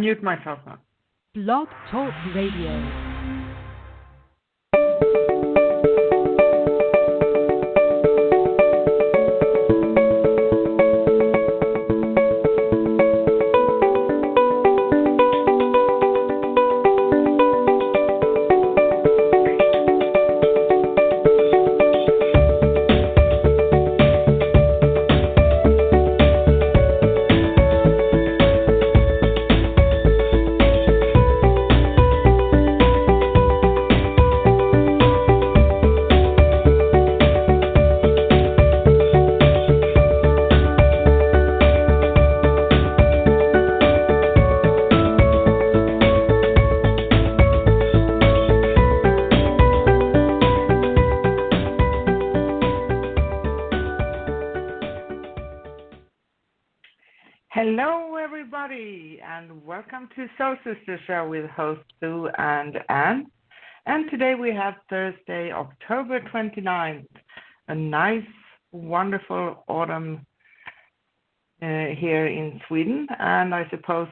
Mute myself now. Blog Talk Radio. Hello, everybody, and welcome to Soul Sister Show with hosts Sue and Anne. And today we have Thursday, October 29th, a nice, wonderful autumn here in Sweden, and I suppose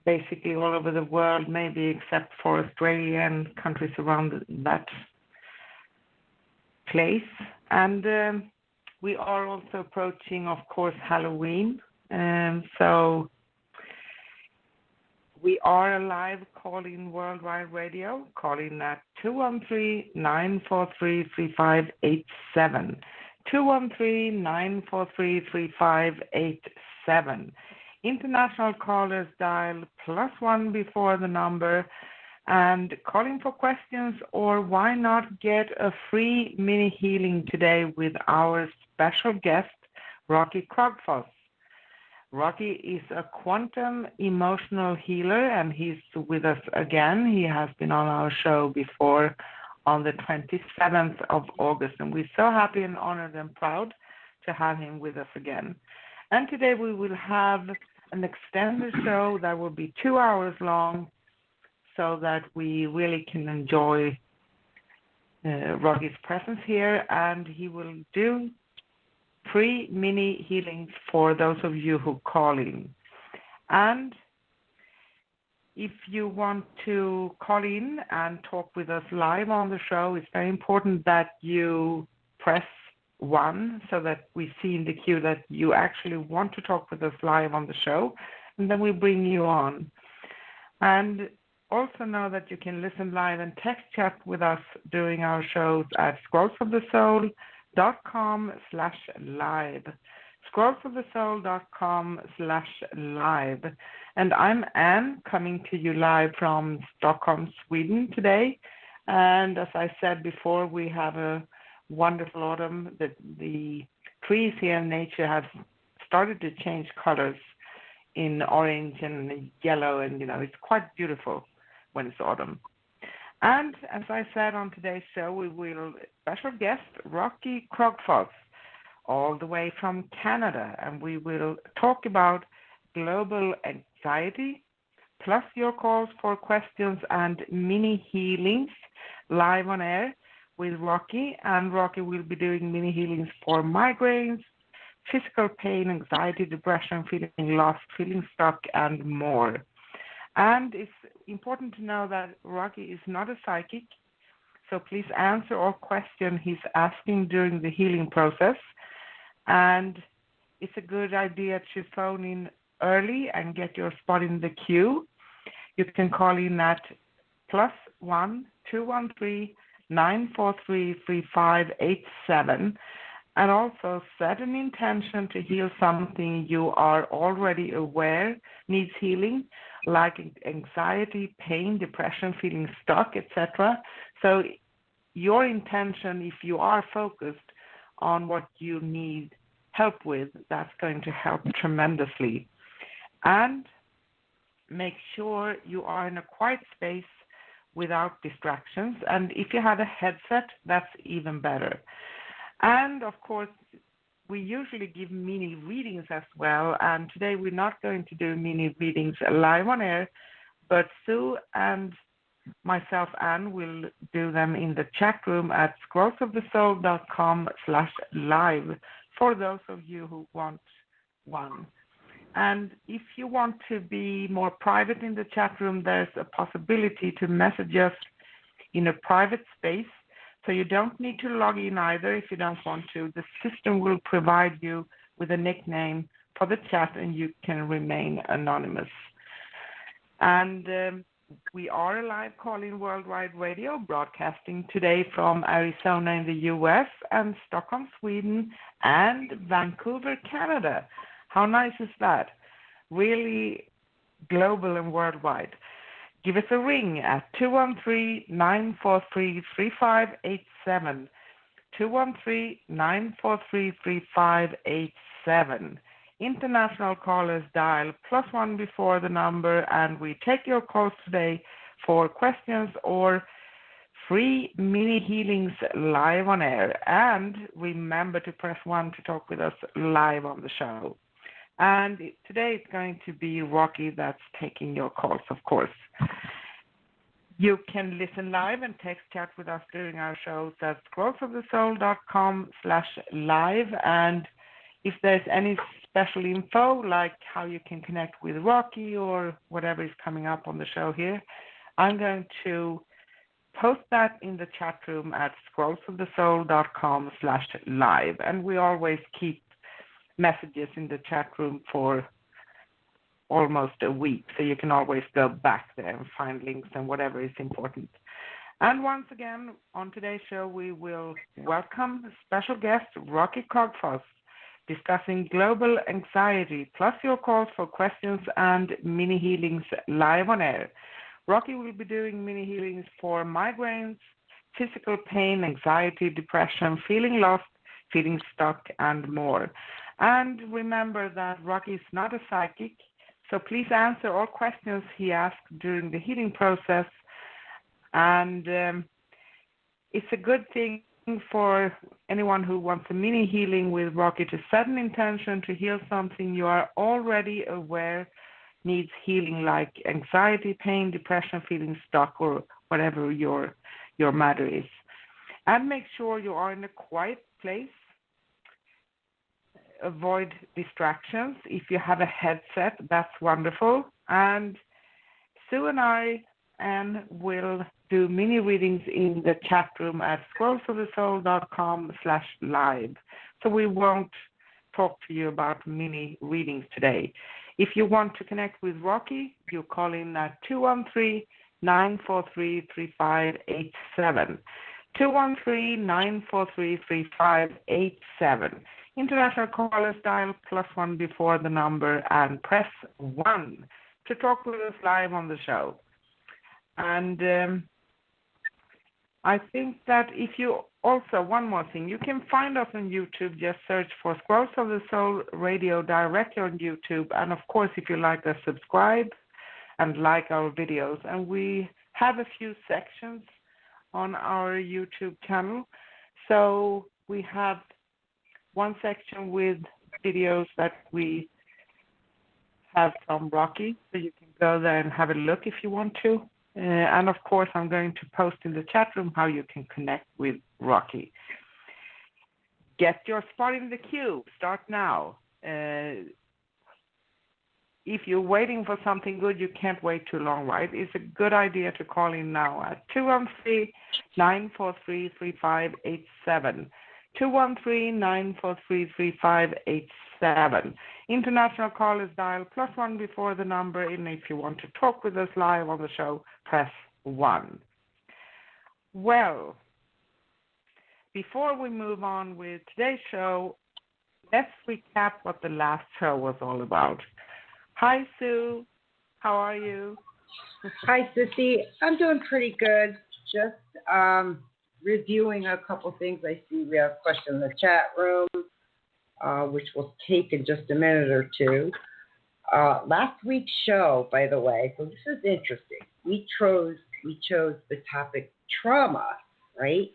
basically all over the world, maybe except for Australia and countries around that place. And we are also approaching, of course, Halloween. So we are a live call-in worldwide radio, calling at 213-943-3587. 213-943-3587. International callers dial +1 before the number and calling for questions, or why not get a free mini healing today with our special guest, Rocky Krogfoss. Rocky is a quantum emotional healer, and he's with us again. He has been on our show before on the 27th of August, and we're so happy and honored and proud to have him with us again. And today we will have an extended show that will be 2 hours long, so that we really can enjoy Rocky's presence here, and he will do free mini healings for those of you who call in. And if you want to call in and talk with us live on the show, it's very important that you press 1 so that we see in the queue that you actually want to talk with us live on the show, and then we bring you on. And also know that you can listen live and text chat with us during our shows at scrollsofthesoul.com/live. scrollsofthesoul.com/live. And I'm Anne, coming to you live from Stockholm, Sweden today. And as I said before, we have a wonderful autumn. The trees here in nature have started to change colors in orange and yellow, and it's quite beautiful when it's autumn. And as I said on today's show, we will special guest Rocky Krogfoss, all the way from Canada, and we will talk about global anxiety, plus your calls for questions and mini healings live on air with Rocky. And Rocky will be doing mini healings for migraines, physical pain, anxiety, depression, feeling lost, feeling stuck, and more. And it's important to know that Rocky is not a psychic, so please answer all questions he's asking during the healing process. And it's a good idea to phone in early and get your spot in the queue. You can call in at +1 213-943-3587. And also set an intention to heal something you are already aware needs healing, like anxiety, pain, depression, feeling stuck, etc. So your intention, if you are focused on what you need help with, that's going to help tremendously. And make sure you are in a quiet space without distractions. And if you have a headset, that's even better. And of course, we usually give mini readings as well. And today we're not going to do mini readings live on air, but Sue and myself, Anne, will do them in the chat room at scrollsofthesoul.com/live for those of you who want one. And if you want to be more private in the chat room, there's a possibility to message us in a private space. So you don't need to log in either if you don't want to. The system will provide you with a nickname for the chat and you can remain anonymous. And we are a live call-in worldwide radio broadcasting today from Arizona in the US and Stockholm, Sweden and Vancouver, Canada. How nice is that? Really global and worldwide. Give us a ring at 213-943-3587, 213-943-3587. International callers dial +1 before the number, and we take your calls today for questions or free mini healings live on air. And remember to press 1 to talk with us live on the show. And today it's going to be Rocky that's taking your calls, of course. You can listen live and text chat with us during our shows at scrollsofthesoul.com/live. And if there's any special info, like how you can connect with Rocky or whatever is coming up on the show here, I'm going to post that in the chat room at scrollsofthesoul.com/live. And we always keep messages in the chat room for almost a week, so you can always go back there and find links and whatever is important. And once again, on today's show, we will welcome special guest Rocky Krogfoss, discussing global anxiety, plus your calls for questions and mini healings live on air. Rocky will be doing mini healings for migraines, physical pain, anxiety, depression, feeling lost, feeling stuck, and more. And remember that Rocky is not a psychic, so please answer all questions he asks during the healing process. And it's a good thing for anyone who wants a mini healing with Rocky to set an intention to heal something you are already aware needs healing, like anxiety, pain, depression, feeling stuck, or whatever your matter is. And make sure you are in a quiet place. Avoid distractions. If you have a headset, that's wonderful. And Sue and I will do mini readings in the chat room at scrollsofthesoul.com/live. So we won't talk to you about mini readings today. If you want to connect with Rocky, you call in at 213-943-3587. 213-943-3587. International callers dial +1 before the number and press 1 to talk with us live on the show. And I think that if you also, one more thing, you can find us on YouTube. Just search for Scrolls of the Soul Radio directly on YouTube. And of course, if you like us, subscribe and like our videos. And we have a few sections on our YouTube channel. So we have one section with videos that we have from Rocky, so you can go there and have a look if you want to. And of course, I'm going to post in the chat room how you can connect with Rocky. Get your spot in the queue. Start now. If you're waiting for something good, you can't wait too long, right? It's a good idea to call in now at 213-943-3587. 213-943-3587. International callers dial +1 before the number, and if you want to talk with us live on the show, press 1. Well, before we move on with today's show, let's recap what the last show was all about. Hi, Sue. How are you? Hi, Sissy. I'm doing pretty good. Just reviewing a couple things. I see we have a question in the chat room, which we'll take in just a minute or two. Last week's show, by the way, so this is interesting. We chose the topic trauma, right?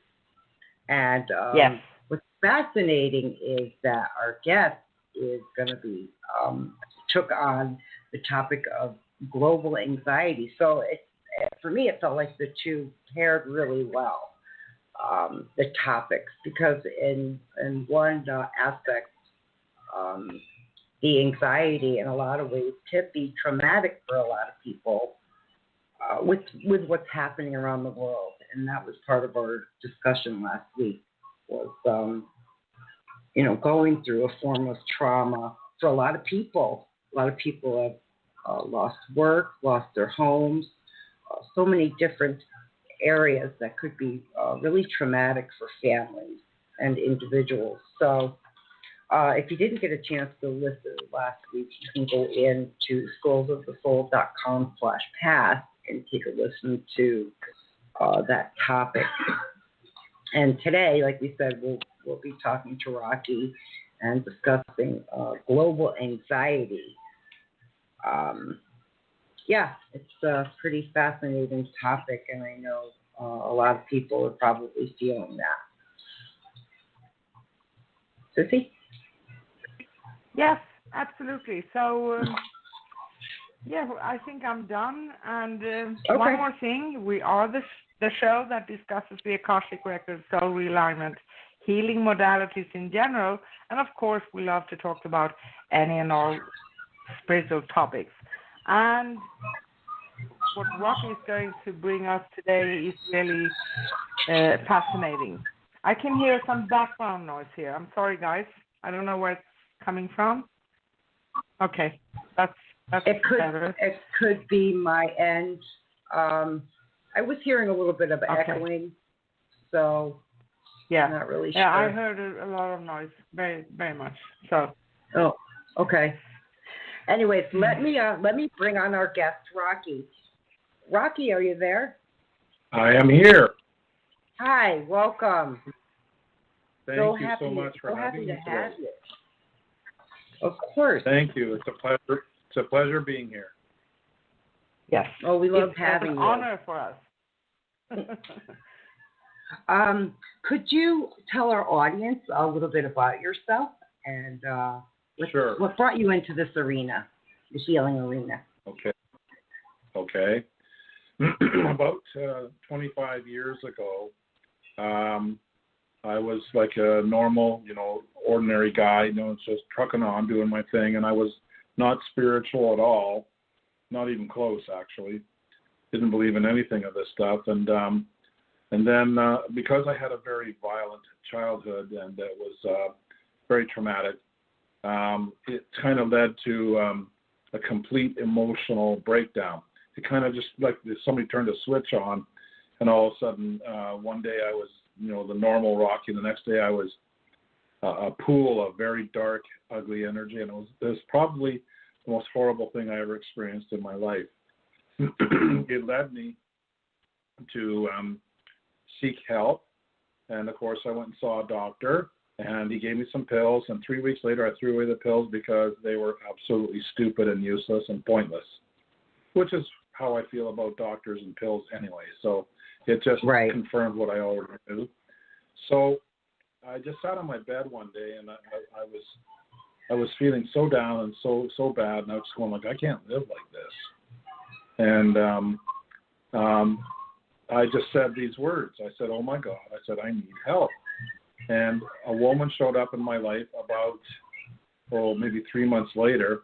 And yes. What's fascinating is that our guest is going to be took on the topic of global anxiety. So for me, it felt like the two paired really well. The topics, because in one aspect, the anxiety in a lot of ways could be traumatic for a lot of people with what's happening around the world. And that was part of our discussion last week, was, going through a form of trauma for a lot of people. A lot of people have lost work, lost their homes, so many different areas that could be really traumatic for families and individuals. So if you didn't get a chance to listen last week, you can go into soulsofthesoul.com/past and take a listen to that topic. And today, like we said, we'll be talking to Rocky and discussing global anxiety. It's a pretty fascinating topic, and I know a lot of people are probably feeling that. Sissy? Yes, absolutely. So, I think I'm done. And one more thing, we are the show that discusses the Akashic Records, soul realignment, healing modalities in general, and of course, we love to talk about any and all spiritual topics. And what Rocky is going to bring us today is really fascinating. I can hear some background noise here. I'm sorry, guys. I don't know where it's coming from. Okay, that's better. It could be my end. I was hearing a little bit of echoing, so I'm not really sure. Yeah, I heard a lot of noise, very, very much. So. Oh, okay. Anyways, let me bring on our guest, Rocky. Rocky, are you there? I am here. Hi, welcome. Thank you so much for having me today. You. Of course. Thank you. It's a pleasure. It's a pleasure being here. Yes. Oh, we love having you. It's an honor for us. Could you tell our audience a little bit about yourself and Sure. What brought you into this arena, the healing arena? Okay. About 25 years ago, I was like a normal, ordinary guy, just trucking on, doing my thing, and I was not spiritual at all, not even close, actually. Didn't believe in anything of this stuff, and then because I had a very violent childhood and it was very traumatic, it kind of led to a complete emotional breakdown. It kind of just like somebody turned a switch on, and all of a sudden, one day I was, the normal Rocky, and the next day I was a pool of very dark, ugly energy, and it was probably the most horrible thing I ever experienced in my life. It led me to seek help, and of course I went and saw a doctor, and he gave me some pills, and 3 weeks later I threw away the pills because they were absolutely stupid and useless and pointless, which is how I feel about doctors and pills anyway. So it just confirmed what I already knew. So I just sat on my bed one day, and I was feeling so down and so bad, and I was just going like, I can't live like this. And I just said these words. I said, oh my God. I said, I need help. And a woman showed up in my life about, maybe 3 months later,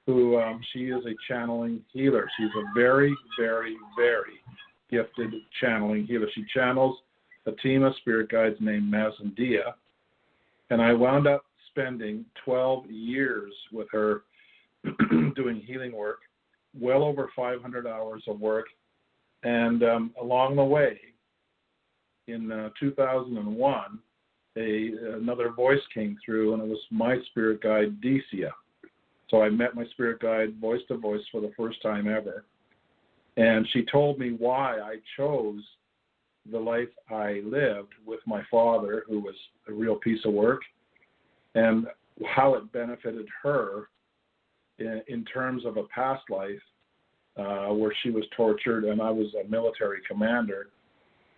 who she is a channeling healer. She's a very, very, very gifted channeling healer. She channels a team of spirit guides named Maz and Dia. And I wound up spending 12 years with her doing healing work, well over 500 hours of work. And along the way, in 2001, another voice came through, and it was my spirit guide, Decia. So I met my spirit guide voice to voice for the first time ever. And she told me why I chose the life I lived with my father, who was a real piece of work, and how it benefited her in terms of a past life where she was tortured, and I was a military commander,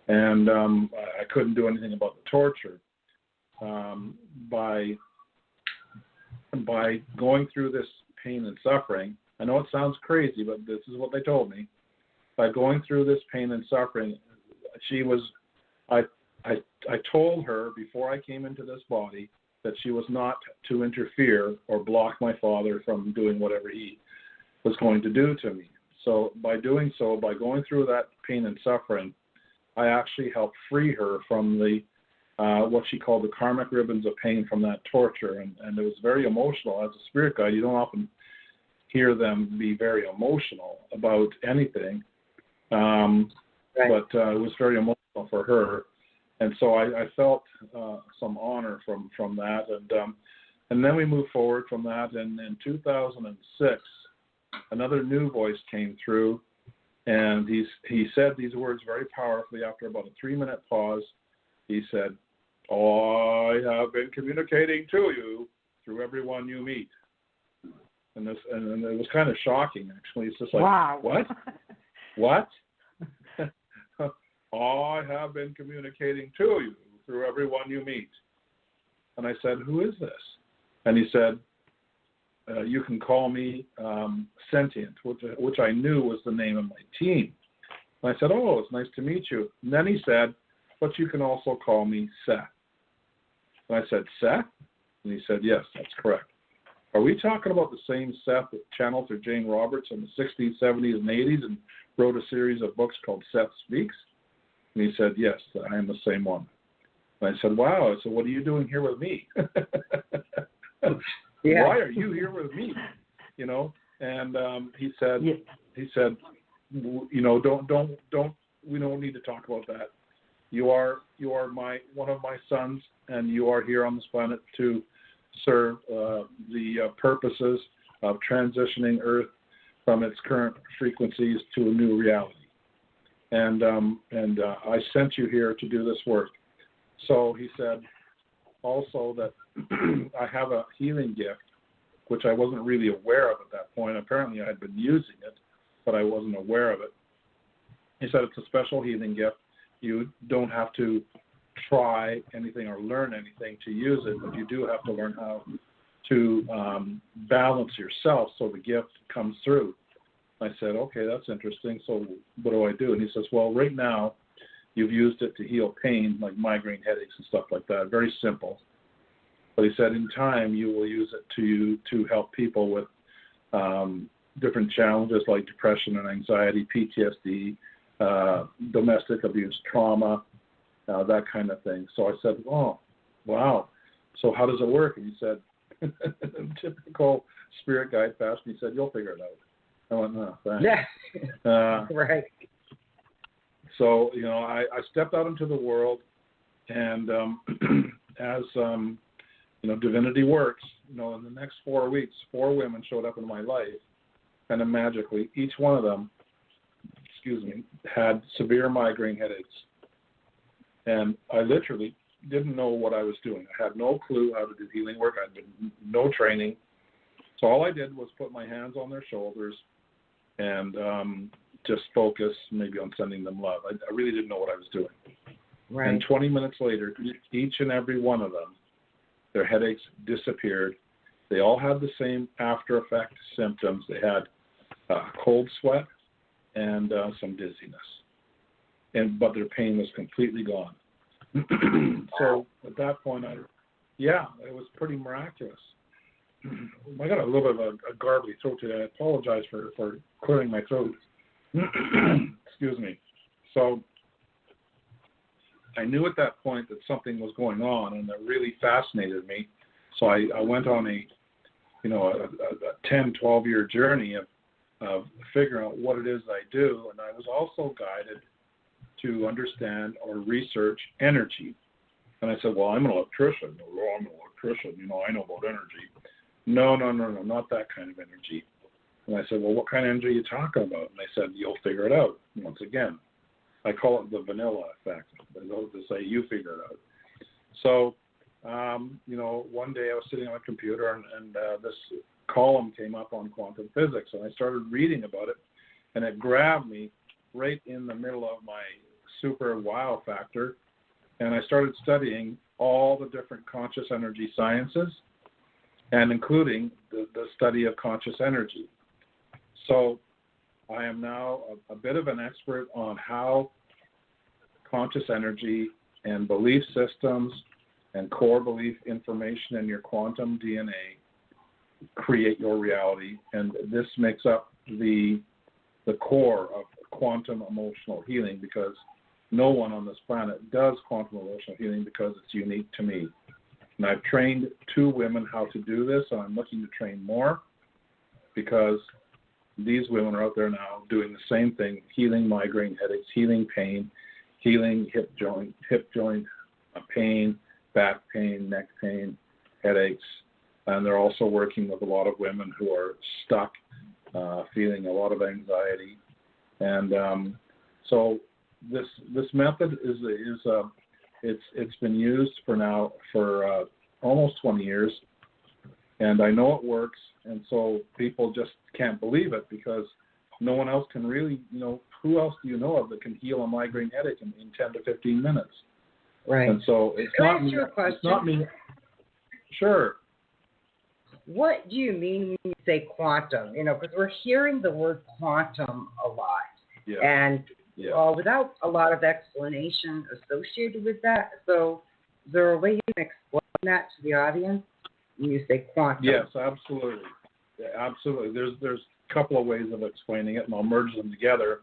and I couldn't do anything about the torture. By going through this pain and suffering, I know it sounds crazy, but this is what they told me. By going through this pain and suffering, I told her before I came into this body that she was not to interfere or block my father from doing whatever he was going to do to me. So by doing so, by going through that pain and suffering, I actually helped free her from the what she called the karmic ribbons of pain from that torture. And it was very emotional. As a spirit guide, you don't often hear them be very emotional about anything. Right. But it was very emotional for her. And so I felt some honor from that. And then we moved forward from that. And in 2006, another new voice came through. And he said these words very powerfly after about a 3-minute pause. He said, "I have been communicating to you through everyone you meet." And it was kind of shocking, actually. It's just like, wow. What? "I have been communicating to you through everyone you meet." And I said, "Who is this?" And he said, "You can call me Sentient," which I knew was the name of my team. And I said, "Oh, it's nice to meet you." And then he said, "But you can also call me Seth." And I said, "Seth?" And he said, "Yes, that's correct." "Are we talking about the same Seth that channeled through Jane Roberts in the 60s, 70s, and 80s and wrote a series of books called Seth Speaks?" And he said, "Yes, I am the same one." And I said, "Wow, so what are you doing here with me?" Yeah. "Why are you here with me?" You know, and he said, "You know, don't. We don't need to talk about that. You are one of my sons, and you are here on this planet to serve the purposes of transitioning Earth from its current frequencies to a new reality. And I sent you here to do this work." So he said also that I have a healing gift, which I wasn't really aware of at that point. Apparently I had been using it, but I wasn't aware of it. He said it's a special healing gift. You don't have to try anything or learn anything to use it, but you do have to learn how to balance yourself so the gift comes through. I said, "Okay, that's interesting. So what do I do?" And he says, "Well, right now you've used it to heal pain like migraine headaches and stuff like that. Very simple. But he said in time you will use it to help people with different challenges like depression and anxiety, PTSD, domestic abuse, trauma, that kind of thing." So I said, "Oh, wow. So how does it work?" And he said, typical spirit guide fashion, he said, "You'll figure it out." I went, "No, thanks." Yeah. Right. So, you know, I stepped out into the world, and as, you know, divinity works, you know, in the next 4 weeks, 4 women showed up in my life, and then magically, each one of them, had severe migraine headaches. And I literally didn't know what I was doing. I had no clue how to do healing work. I had been no training. So all I did was put my hands on their shoulders and just focus maybe on sending them love. I really didn't know what I was doing. Right. And 20 minutes later, each and every one of them, their headaches disappeared. They all had the same after effect symptoms. They had cold sweat and some dizziness. But their pain was completely gone. So at that point, it was pretty miraculous. I got a little bit of a garbly throat today. I apologize for clearing my throat. Excuse me. So I knew at that point that something was going on, and it really fascinated me. So I went on a 10, 12-year journey of figuring out what it is I do, and I was also guided to understand or research energy. And I said, "Well, I'm an electrician." "Oh, I'm an electrician. You know, I know about energy." No, not that kind of energy. And I said, "Well, what kind of energy are you talking about?" And they said, "You'll figure it out." Once again, I call it the vanilla effect. They go to say, "You figure it out." So, one day I was sitting on a computer and this column came up on quantum physics, and I started reading about it, and it grabbed me right in the middle of my super wow factor, and I started studying all the different conscious energy sciences, and including the study of conscious energy. So I am now a bit of an expert on how conscious energy and belief systems and core belief information in your quantum DNA create your reality, and this makes up the core of quantum emotional healing, because no one on this planet does quantum emotional healing because it's unique to me. And I've trained 2 women how to do this, and I'm looking to train more, because these women are out there now doing the same thing, healing migraine headaches, healing pain, healing hip joint pain, back pain, neck pain, headaches. And they're also working with a lot of women who are stuck, feeling a lot of anxiety. And so this method it's been used for almost 20 years, and I know it works. And so people just can't believe it, because no one else can really, who else do you know of that can heal a migraine headache in 10 to 15 minutes? Right. And so it's not me. It's not me. Sure. What do you mean when you say quantum? Because we're hearing the word quantum a lot. Yeah. And without a lot of explanation associated with that. So is there a way you can explain that to the audience when you say quantum? Yes, absolutely. Yeah, absolutely. There's a couple of ways of explaining it, and I'll merge them together.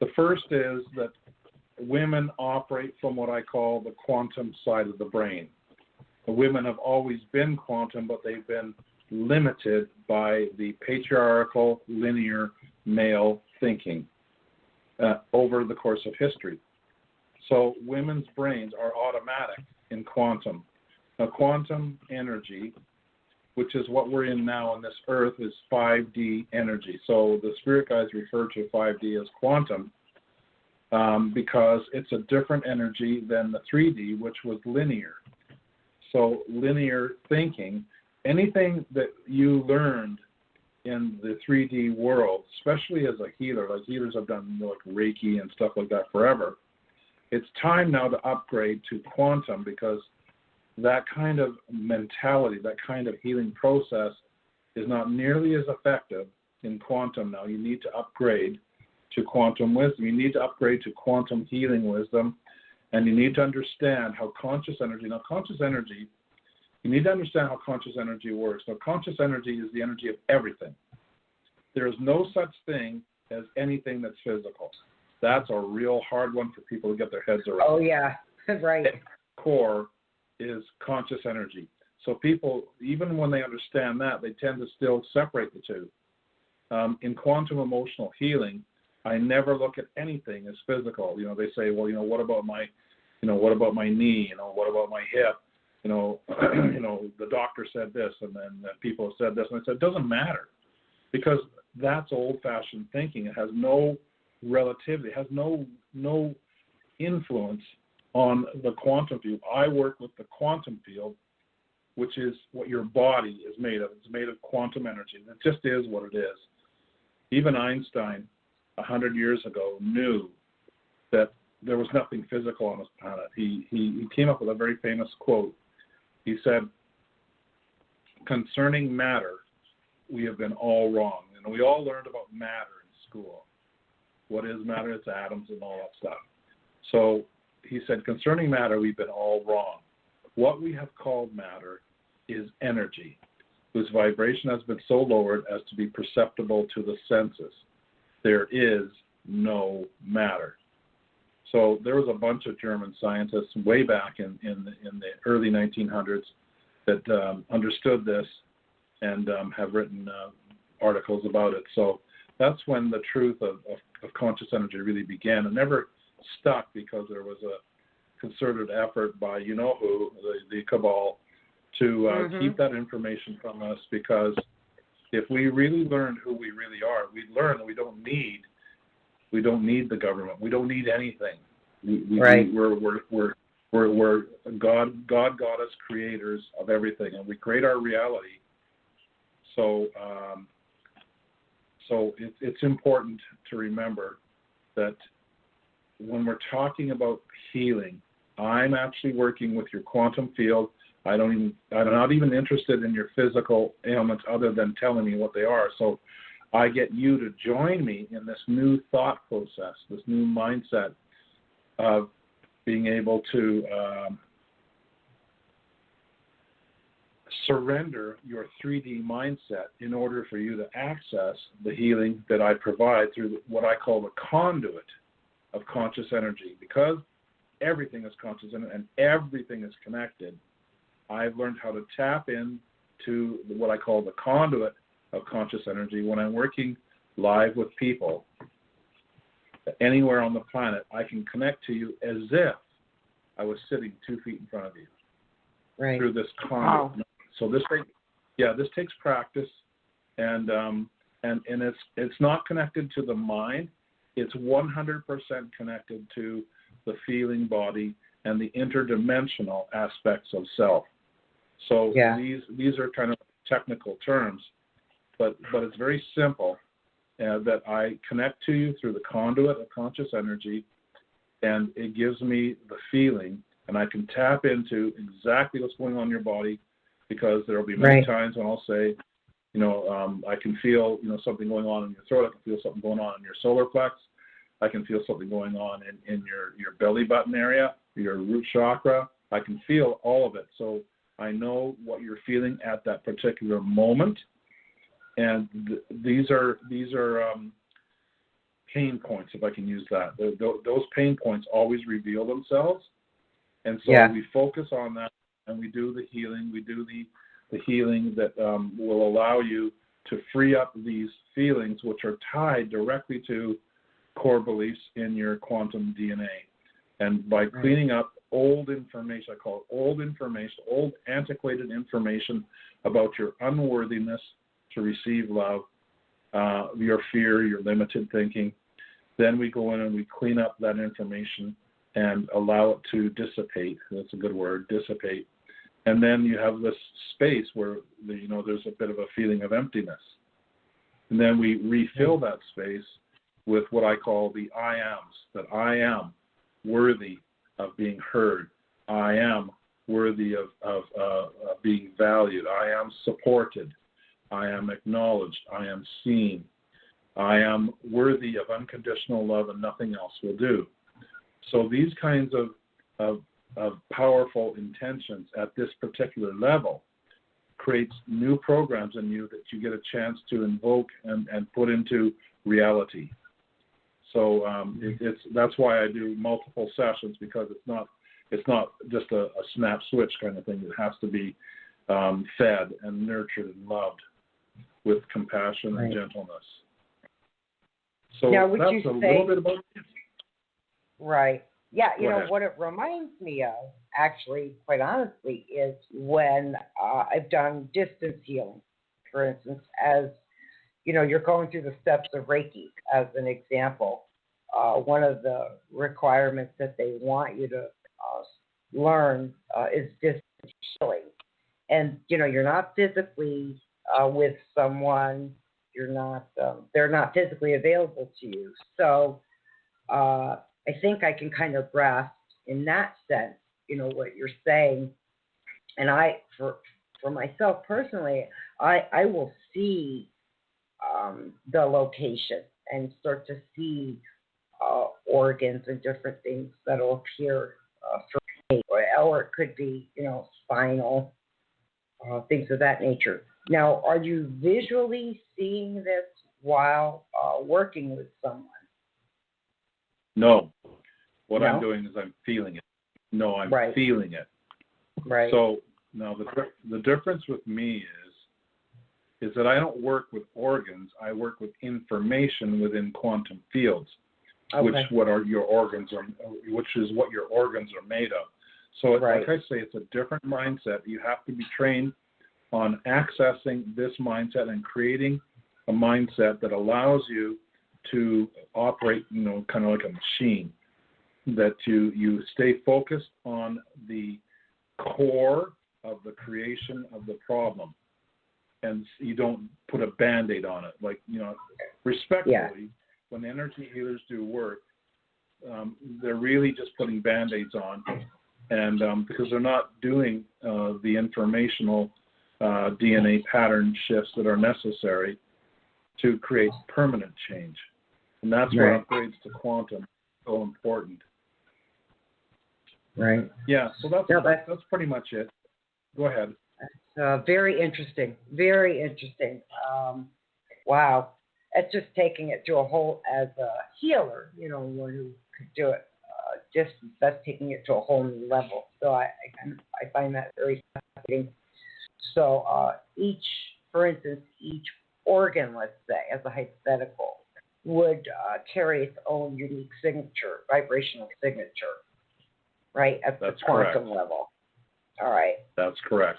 The first is that women operate from what I call the quantum side of the brain. The women have always been quantum, but they've been limited by the patriarchal, linear, male thinking over the course of history. So women's brains are automatic in quantum. Now, quantum energy, which is what we're in now on this earth, is 5D energy. So the spirit guides refer to 5D as quantum because it's a different energy than the 3D, which was linear. So linear thinking, anything that you learned in the 3D world, especially as a healer, like healers have done like Reiki and stuff like that forever, it's time now to upgrade to quantum, because that kind of mentality, that kind of healing process is not nearly as effective in quantum now. You need to upgrade to quantum wisdom. You need to upgrade to quantum healing wisdom, and you need to understand how conscious energy, you need to understand how conscious energy works. Now, conscious energy is the energy of everything. There is no such thing as anything that's physical. That's a real hard one for people to get their heads around. Oh, yeah, right. Core is conscious energy. So people, even when they understand that, they tend to still separate the two. In quantum emotional healing, I never look at anything as physical. They say, well, what about my knee? What about my hip? The doctor said this, and then people have said this, and I said, it doesn't matter, because that's old-fashioned thinking. It has no relativity. It has no influence on the quantum field. I work with the quantum field, which is what your body is made of. It's made of quantum energy. It just is what it is. Even Einstein, 100 years ago, knew that there was nothing physical on this planet. He came up with a very famous quote. He said, concerning matter, we have been all wrong. And we all learned about matter in school. What is matter? It's atoms and all that stuff. So he said, concerning matter, we've been all wrong. What we have called matter is energy, whose vibration has been so lowered as to be perceptible to the senses. There is no matter. So there was a bunch of German scientists way back in the early 1900s that understood this and have written articles about it. So that's when the truth of conscious energy really began. It never stuck because there was a concerted effort by the cabal to keep that information from us, because if we really learned who we really are, we'd learn that we don't need the government. We don't need anything. Right. We're God goddess creators of everything, and we create our reality. So it's important to remember that when we're talking about healing, I'm actually working with your quantum field. I'm not even interested in your physical ailments other than telling me what they are. So I get you to join me in this new thought process, this new mindset of being able to surrender your 3D mindset in order for you to access the healing that I provide through what I call the conduit of conscious energy. Because everything is conscious and everything is connected, I've learned how to tap into what I call the conduit of conscious energy when I'm working live with people. Anywhere on the planet, I can connect to you as if I was sitting 2 feet in front of you through this conduit. Wow. So this takes practice, and it's not connected to the mind. It's 100% connected to the feeling body and the interdimensional aspects of self. So these are kind of technical terms, but it's very simple. That I connect to you through the conduit of conscious energy, and it gives me the feeling, and I can tap into exactly what's going on in your body, because there will be many times when I'll say, I can feel, something going on in your throat. I can feel something going on in your solar plex. I can feel something going on in your belly button area, your root chakra. I can feel all of it. So I know what you're feeling at that particular moment. And these are pain points, if I can use that. Those pain points always reveal themselves. And so we focus on that, and we do the healing. We do the healing that will allow you to free up these feelings, which are tied directly to core beliefs in your quantum DNA. And by cleaning up old information, I call it old information, old antiquated information about your unworthiness to receive love, your fear, your limited thinking. Then we go in and we clean up that information and allow it to dissipate. That's a good word, dissipate. And then you have this space where there's a bit of a feeling of emptiness. And then we refill that space with what I call the I ams, that I am worthy of being heard. I am worthy of being valued. I am supported. I am acknowledged. I am seen. I am worthy of unconditional love, and nothing else will do. So these kinds of powerful intentions at this particular level creates new programs in you that you get a chance to invoke and put into reality. So that's why I do multiple sessions, because it's not just a snap switch kind of thing. It has to be fed and nurtured and loved with compassion and gentleness. So now, that's a little bit about it. Right. Yeah, Go ahead. What it reminds me of, actually, quite honestly, is when I've done distance healing, for instance, as, you're going through the steps of Reiki, as an example. One of the requirements that they want you to learn is distance healing. And, you're not physically with someone, they're not physically available to you. So I think I can kind of grasp in that sense, what you're saying. And for myself personally, I will see the location and start to see organs and different things that will appear for me, or it could be, spinal, things of that nature. Now, are you visually seeing this while working with someone? No. What I'm doing is I'm feeling it. No, I'm feeling it. Right. So now the difference with me is that I don't work with organs. I work with information within quantum fields, which is what your organs are made of. So like I say, it's a different mindset. You have to be trained on accessing this mindset and creating a mindset that allows you to operate, kind of like a machine, that you stay focused on the core of the creation of the problem, and you don't put a Band-Aid on it. Like, respectfully, when energy healers do work, they're really just putting Band-Aids on, and because they're not doing the informational DNA pattern shifts that are necessary to create permanent change. And that's where upgrades to quantum are so important. Right. Yeah, so that's pretty much it. Go ahead. Very interesting. Very interesting. Wow. That's just taking it to a whole, as a healer, one who could do it. Just that's taking it to a whole new level. So I find that very fascinating. So for instance, each organ, let's say, as a hypothetical, would carry its own unique signature, vibrational signature, right, at the quantum level. All right. That's correct.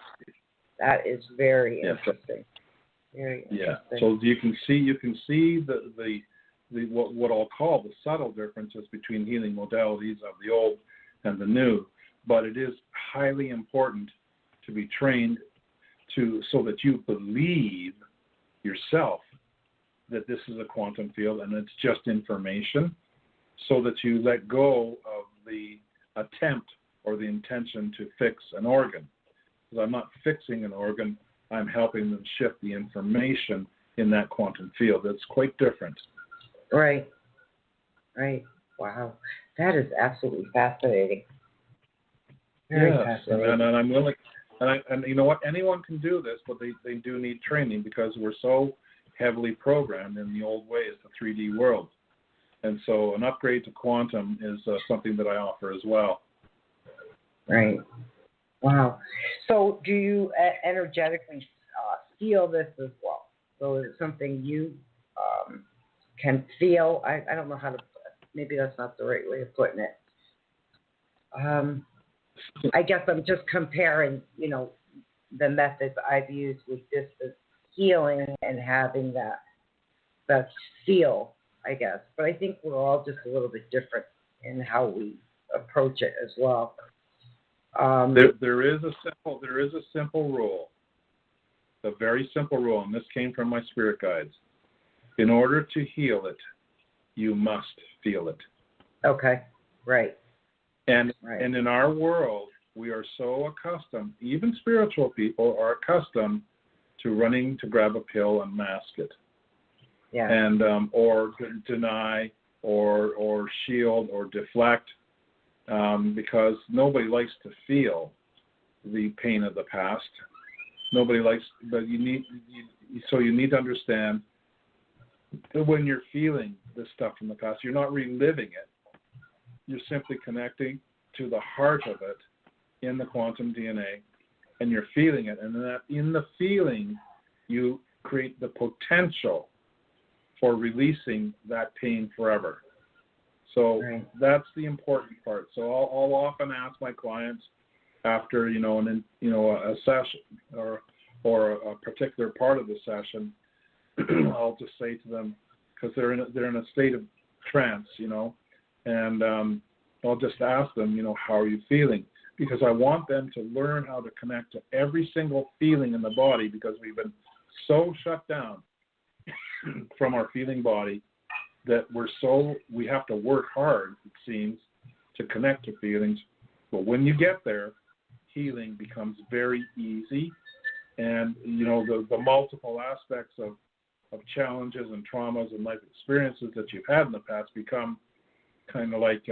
That is very interesting. Very interesting. Yeah. So you can see the what I'll call the subtle differences between healing modalities of the old and the new, but it is highly important to be trained so that you believe yourself that this is a quantum field and it's just information, so that you let go of the attempt or the intention to fix an organ. Because I'm not fixing an organ, I'm helping them shift the information in that quantum field. It's quite different. Right. Wow. That is absolutely fascinating. Very fascinating. And I'm willing, and you know what? Anyone can do this, but they do need training, because we're so heavily programmed in the old ways, the 3D world. And so an upgrade to quantum is something that I offer as well. Right. Wow. So do you energetically feel this as well? So is it something you can feel? I don't know how to, maybe that's not the right way of putting it. I guess I'm just comparing, the methods I've used with distance healing and having that feel, I guess. But I think we're all just a little bit different in how we approach it as well. There is a simple rule, a very simple rule, and this came from my spirit guides. In order to heal it, you must feel it. Okay, right. And in our world, we are so accustomed, even spiritual people are accustomed to running to grab a pill and mask it. Yeah. And or deny or shield or deflect, because nobody likes to feel the pain of the past. Nobody likes, but you need to understand that when you're feeling this stuff from the past, you're not reliving it. You're simply connecting to the heart of it in the quantum DNA, and you're feeling it. And that in the feeling, you create the potential for releasing that pain forever. So that's the important part. So I'll often ask my clients after a session or a particular part of the session, I'll just say to them, because they're in a state of trance, and I'll just ask them, how are you feeling? Because I want them to learn how to connect to every single feeling in the body, because we've been so shut down from our feeling body that we have to work hard, it seems, to connect to feelings. But when you get there, healing becomes very easy. And, the multiple aspects of challenges and traumas and life experiences that you've had in the past become kind of like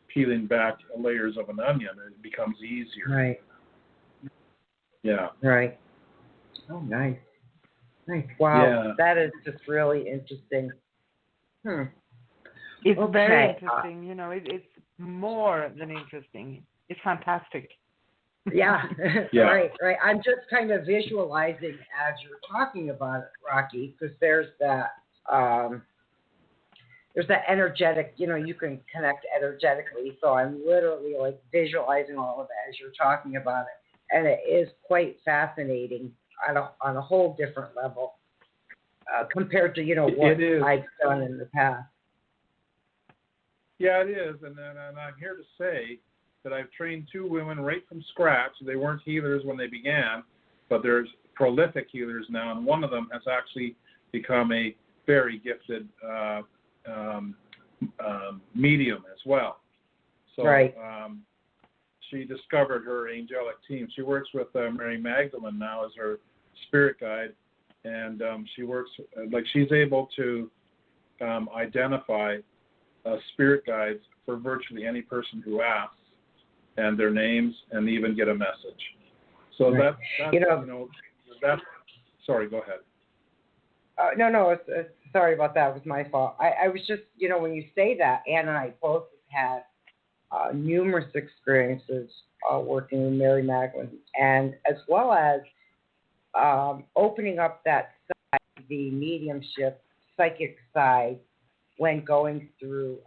peeling back layers of an onion. It becomes easier. Right. Yeah. Right. Oh, nice. Nice. Wow. Yeah. That is just really interesting. It's very interesting. It's more than interesting. It's fantastic. Yeah. Right. I'm just kind of visualizing as you're talking about it, Rocky, because there's that energetic, you can connect energetically. So I'm literally like visualizing all of it as you're talking about it. And it is quite fascinating on a whole different level compared to, what I've done in the past. Yeah, it is. And I'm here to say that I've trained 2 women right from scratch. They weren't healers when they began, but they're prolific healers now. And one of them has actually become a very gifted medium as well. So she discovered her angelic team. She works with Mary Magdalene now as her spirit guide, and she works she's able to identify spirit guides for virtually any person who asks, and their names, and even get a message. So Right. that's, sorry, go ahead. No, it's, sorry about that. It was my fault. I was just, when you say that, Ann and I both have had numerous experiences working with Mary Magdalene, and as well as opening up that side, the mediumship, psychic side, when going through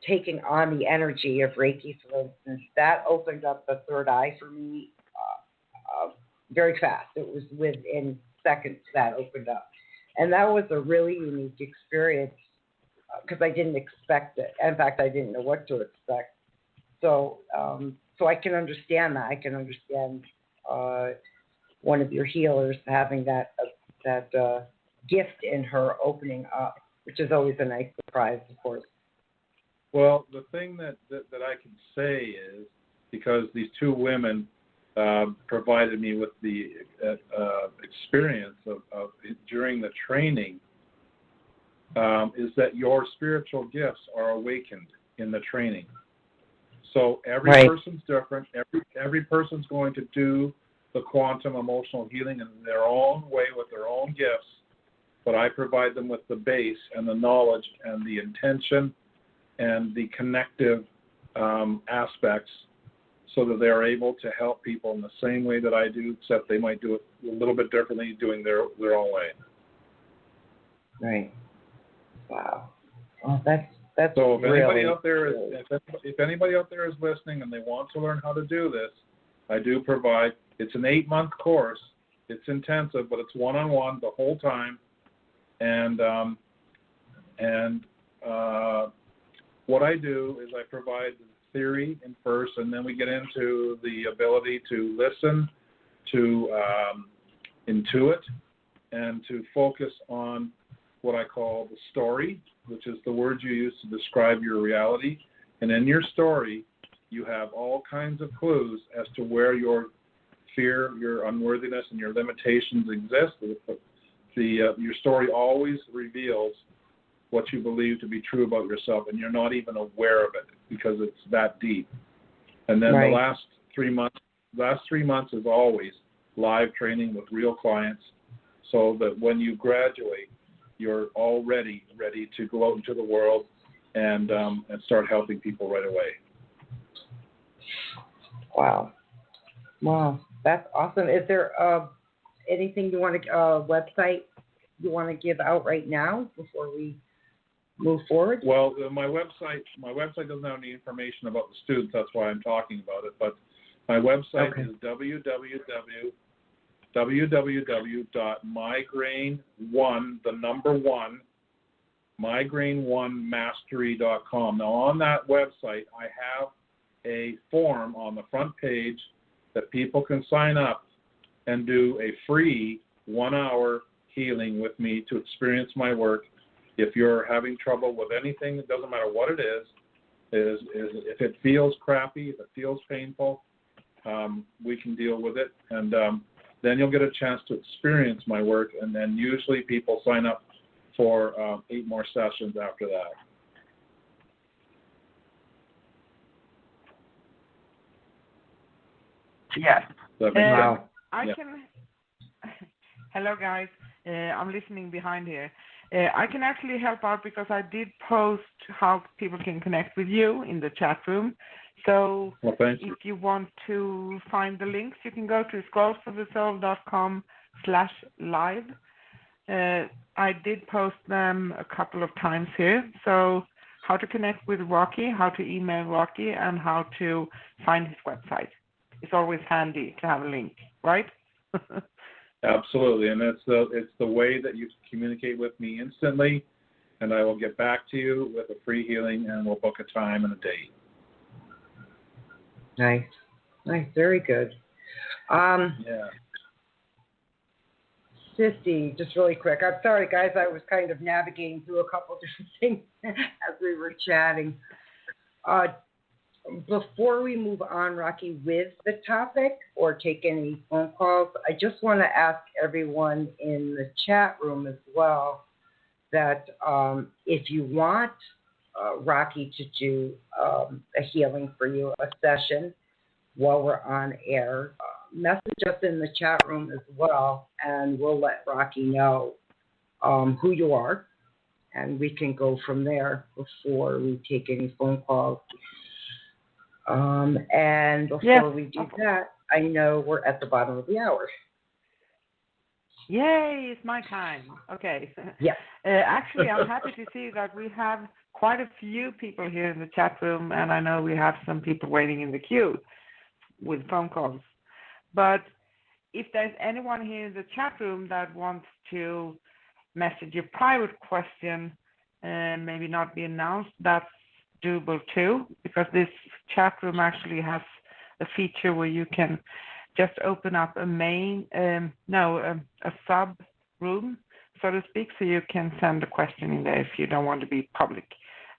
taking on the energy of Reiki, for instance. That opened up the third eye for me very fast. It was within seconds that opened up. And that was a really unique experience because I didn't expect it. In fact, I didn't know what to expect. So I can understand that. I can understand one of your healers having that gift in her opening up, which is always a nice surprise, of course. Well, the thing that I can say is, because these two women provided me with the experience of during the training, is that your spiritual gifts are awakened in the training. So every Right. person's different. Every person's going to do the quantum emotional healing in their own way with their own gifts, but I provide them with the base and the knowledge and the intention and the connective aspects so that they're able to help people in the same way that I do, except they might do it a little bit differently, doing their own way. Right. Wow. Well, that's so if really anybody out there cool. if anybody out there is listening and they want to learn how to do this, I do provide. It's an 8-month course. It's intensive, but it's one-on-one the whole time. And what I do is I provide the theory in first, and then we get into the ability to listen, to intuit, and to focus on what I call the story, which is the word you use to describe your reality. And in your story, you have all kinds of clues as to where your fear, your unworthiness, and your limitations exist. Your story always reveals what you believe to be true about yourself, and you're not even aware of it because it's that deep. And then Right. the last 3 months is always live training with real clients, so that when you graduate, you're already ready to go out into the world and start helping people right away. Wow, that's awesome. Is there anything you want to website you want to give out right now before we move forward? Well, my website doesn't have any information about the students. That's why I'm talking about it. But my website Okay. is migraine1mastery.com. Now, on that website, I have a form on the front page that people can sign up and do a free 1-hour healing with me to experience my work. If you're having trouble with anything, it doesn't matter what it is if it feels crappy, if it feels painful, we can deal with it. And then you'll get a chance to experience my work. And then usually people sign up for 8 more sessions after that. Yes. Wow. Hello, guys. I'm listening behind here. I can actually help out because I did post how people can connect with you in the chat room. So if you want to find the links, you can go to scrollsofthesoul.com/live. I did post them a couple of times here. So how to connect with Rocky, how to email Rocky, and how to find his website. It's always handy to have a link, right? Absolutely, and it's the way that you communicate with me instantly, and I will get back to you with a free healing, and we'll book a time and a date. Nice, very good. Yeah. Sissy, just really quick. I'm sorry, guys. I was kind of navigating through a couple different things as we were chatting. Before we move on, Rocky, with the topic or take any phone calls, I just want to ask everyone in the chat room as well that if you want Rocky to do a healing for you, a session, while we're on air. Message us in the chat room as well, and we'll let Rocky know who you are, and we can go from there before we take any phone calls. And before we do that, I know we're at the bottom of the hour. Yay, it's my time. Okay. Yes. Actually, I'm happy to see that we have quite a few people here in the chat room, and I know we have some people waiting in the queue with phone calls. But if there's anyone here in the chat room that wants to message a private question and maybe not be announced, that's doable too, because this chat room actually has a feature where you can just open up a sub room, so to speak, so you can send a question in there if you don't want to be public.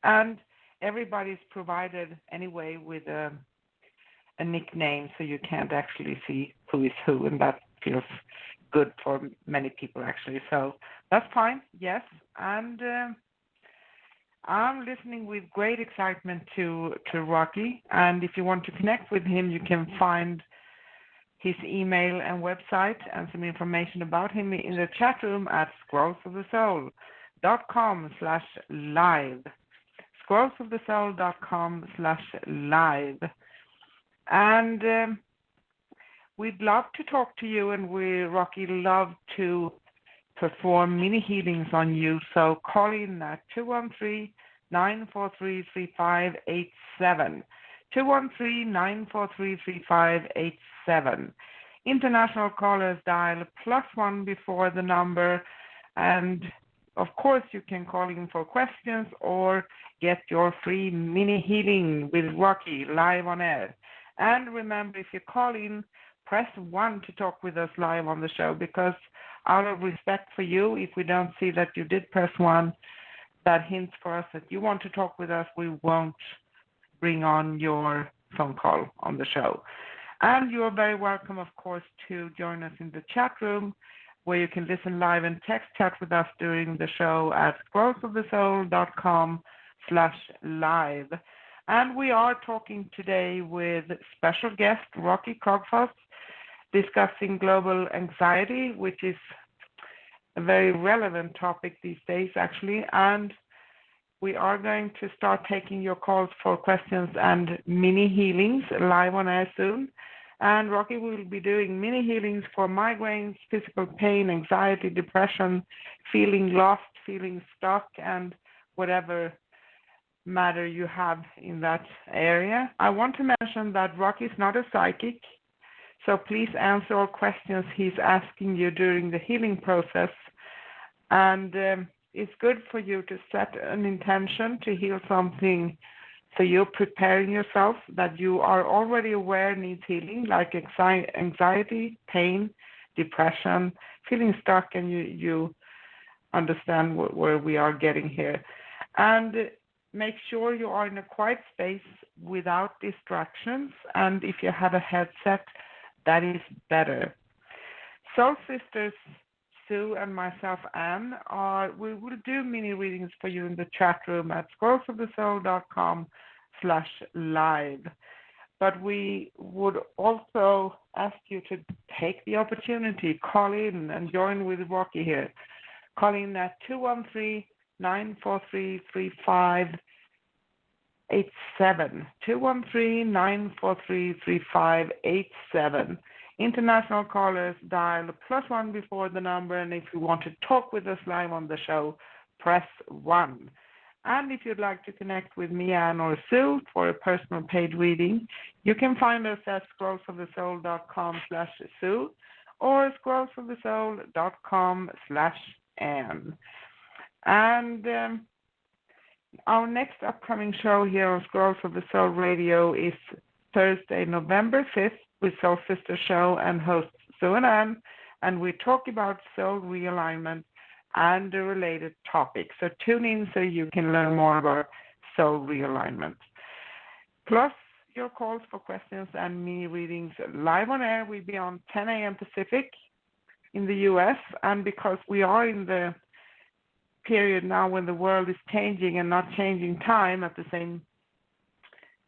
And everybody's provided anyway with a nickname, so you can't actually see who is who, and that feels good for many people actually. So that's fine, yes. And I'm listening with great excitement to Rocky, and if you want to connect with him, you can find his email and website and some information about him in the chat room at scrollsofthesoul.com/live. scrollsofthesoul.com/live. And we'd love to talk to you, and Rocky, love to perform mini healings on you. So call in at 213-943-3587. 213-943-3587. International callers dial +1 before the number. And of course, you can call in for questions or get your free mini healing with Rocky live on air. And remember, if you call in, press 1 to talk with us live on the show, because out of respect for you, if we don't see that you did press 1, that hints for us that you want to talk with us. We won't bring on your phone call on the show. And you are very welcome, of course, to join us in the chat room, where you can listen live and text chat with us during the show at scrollsofthesoul.com/live. And we are talking today with special guest Rocky Krogfoss, discussing global anxiety, which is a very relevant topic these days, actually. And we are going to start taking your calls for questions and mini healings live on air soon. And Rocky will be doing mini healings for migraines, physical pain, anxiety, depression, feeling lost, feeling stuck, and whatever matter you have in that area. I want to mention that Rocky is not a psychic, so please answer all questions he's asking you during the healing process. And it's good for you to set an intention to heal something, so you're preparing yourself that you are already aware needs healing, like anxiety, pain, depression, feeling stuck, and you understand where we are getting here. And make sure you are in a quiet space without distractions, and if you have a headset, that is better. Soul Sisters Sue and myself, Anne, we will do mini readings for you in the chat room at scrollsofthesoul.com/live. But we would also ask you to take the opportunity, call in and join with Rocky here. Call in at 213-943-3587. 213-943-3587. International callers dial +1 before the number, and if you want to talk with us live on the show, press 1. And if you'd like to connect with me, Anne, or Sue for a personal paid reading, you can find us at scrollsofthesoul.com/Sue or scrollsofthesoul.com/Anne. And our next upcoming show here on Scrolls of the Soul Radio is Thursday, November 5th, with Soul Sister Show and hosts Sue and Anne, and we talk about soul realignment and the related topics. So tune in so you can learn more about soul realignment. Plus, your calls for questions and mini readings live on air will be on 10 a.m. Pacific in the U.S., and because we are in the period now when the world is changing and not changing time at the same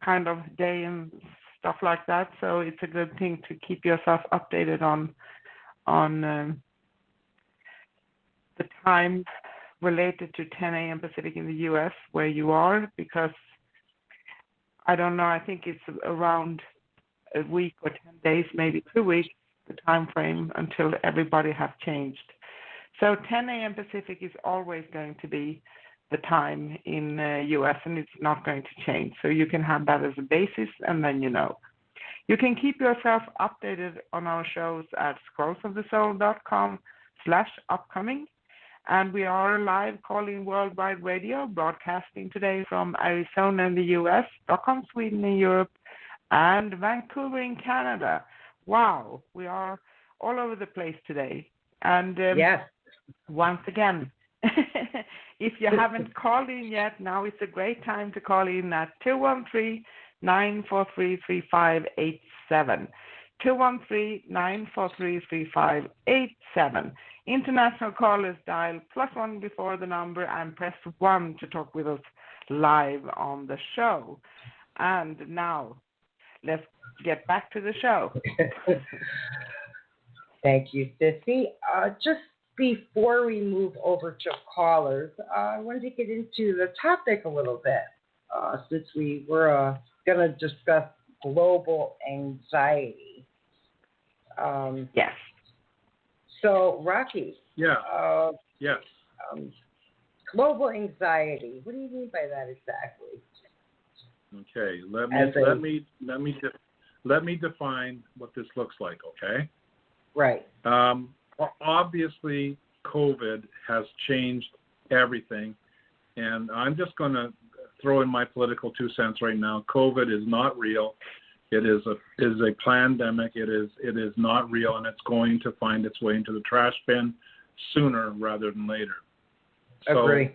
kind of day and stuff like that. So it's a good thing to keep yourself updated on the time related to 10 a.m. Pacific in the U.S. where you are, because I don't know, I think it's around a week or 10 days, maybe 2 weeks, the time frame until everybody have changed. So 10 a.m. Pacific is always going to be the time in U.S. and it's not going to change. So you can have that as a basis, and then you know. You can keep yourself updated on our shows at scrollsofthesoul.com/upcoming. And we are live calling worldwide radio, broadcasting today from Arizona in the U.S., Stockholm, Sweden in Europe, and Vancouver in Canada. Wow, we are all over the place today. And yes. Once again, if you haven't called in yet, now is a great time to call in at 213-943-3587. 213-943-3587. International callers dial +1 before the number and press 1 to talk with us live on the show. And now, let's get back to the show. Thank you, Sissy. Just before we move over to callers, I wanted to get into the topic a little bit, since we were going to discuss global anxiety. Yes. So, Rocky. Yeah. Yes. Global anxiety. What do you mean by that exactly? Okay. Let me define what this looks like. Okay. Right. Obviously, COVID has changed everything, and I'm just going to throw in my political 2 cents right now. COVID is not real. It is a pandemic. It is not real, and it's going to find its way into the trash bin sooner rather than later. Agree.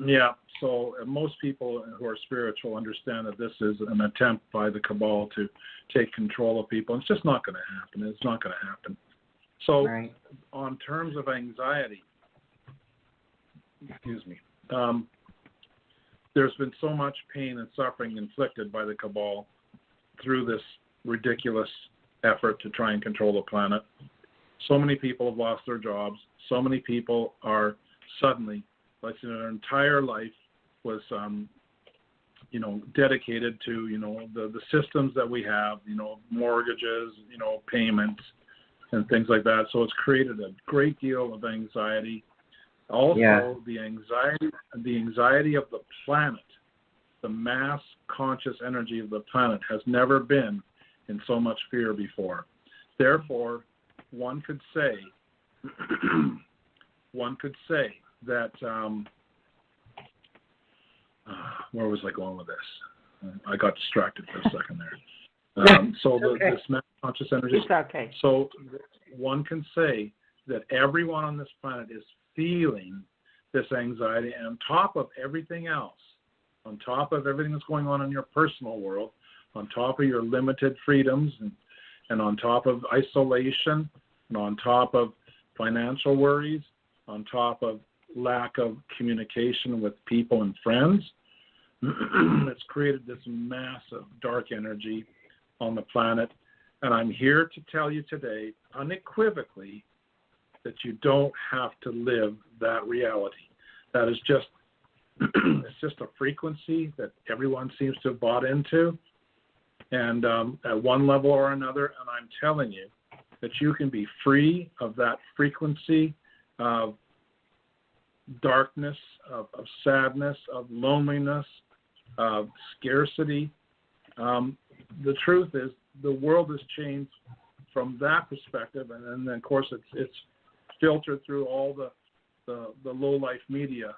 Yeah. So most people who are spiritual understand that this is an attempt by the cabal to take control of people. It's just not going to happen. It's not going to happen. So, right. On terms of anxiety, excuse me, there's been so much pain and suffering inflicted by the cabal through this ridiculous effort to try and control the planet. So many people have lost their jobs. So many people are suddenly, like their entire life was, dedicated to, the systems that we have, mortgages, payments and things like that. So it's created a great deal of anxiety. Also, the anxiety of the planet, the mass conscious energy of the planet has never been in so much fear before. Therefore, one could say that, where was I going with this? I got distracted for a second there. This mass conscious energy. It's okay. So one can say that everyone on this planet is feeling this anxiety, and on top of everything else, on top of everything that's going on in your personal world, on top of your limited freedoms, and on top of isolation, and on top of financial worries, on top of lack of communication with people and friends, it's created this massive dark energy on the planet. And I'm here to tell you today, unequivocally, that you don't have to live that reality. That is just, it's just a frequency that everyone seems to have bought into, and at one level or another. And I'm telling you that you can be free of that frequency of darkness, of sadness, of loneliness, of scarcity. The truth is, the world has changed from that perspective, and then of course it's filtered through all the low life media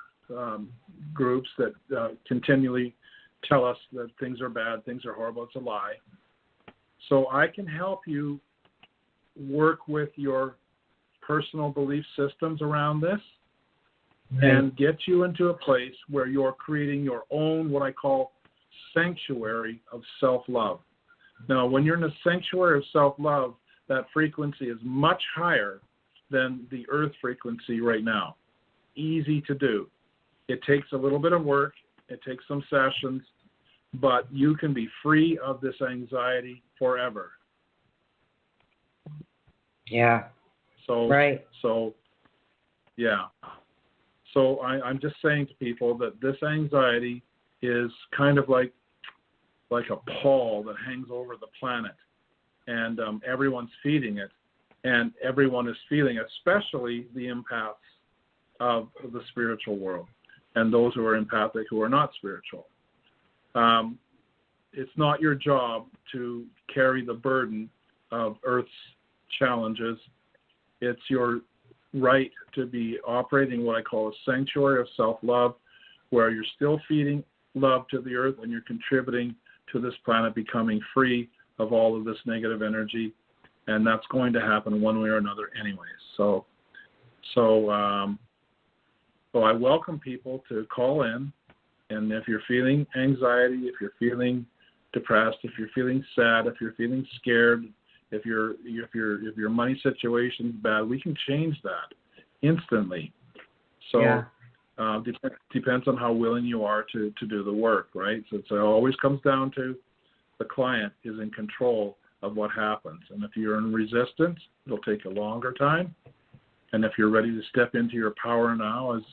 groups that continually tell us that things are bad, things are horrible. It's a lie. So I can help you work with your personal belief systems around this, and get you into a place where you're creating your own, what I call, sanctuary of self-love. Now, when you're in a sanctuary of self-love, that frequency is much higher than the earth frequency right now. Easy to do. It takes a little bit of work. It takes some sessions. but you can be free of this anxiety forever. Yeah. So, right. So, yeah. So I'm just saying to people that this anxiety is kind of like a pall that hangs over the planet, and everyone's feeding it, and everyone is feeling it, especially the empaths of the spiritual world and those who are empathic who are not spiritual. It's not your job to carry the burden of Earth's challenges. It's your right to be operating what I call a sanctuary of self-love, where you're still feeding love to the Earth and you're contributing to this planet becoming free of all of this negative energy, and that's going to happen one way or another anyways. So I welcome people to call in, and if you're feeling anxiety, if you're feeling depressed, if you're feeling sad, if you're feeling scared, if your money situation's bad, we can change that instantly. So yeah. Depends on how willing you are to do the work, right? So it always comes down to the client is in control of what happens. And if you're in resistance, it'll take a longer time. And if you're ready to step into your power now as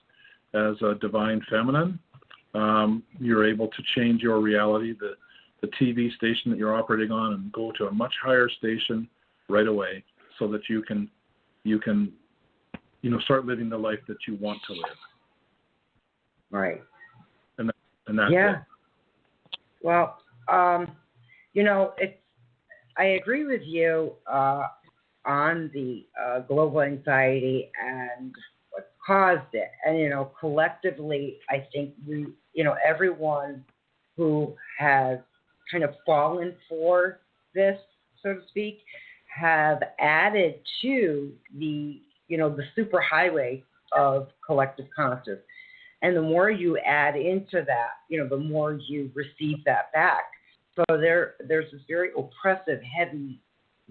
a divine feminine, you're able to change your reality, the TV station that you're operating on, and go to a much higher station right away, so that you can start living the life that you want to live. Right. And that's yeah. it. Well, I agree with you on the global anxiety and what caused it. And, collectively, I think we, everyone who has kind of fallen for this, so to speak, have added to the super highway of collective consciousness. And the more you add into that, the more you receive that back. So there's this very oppressive, heavy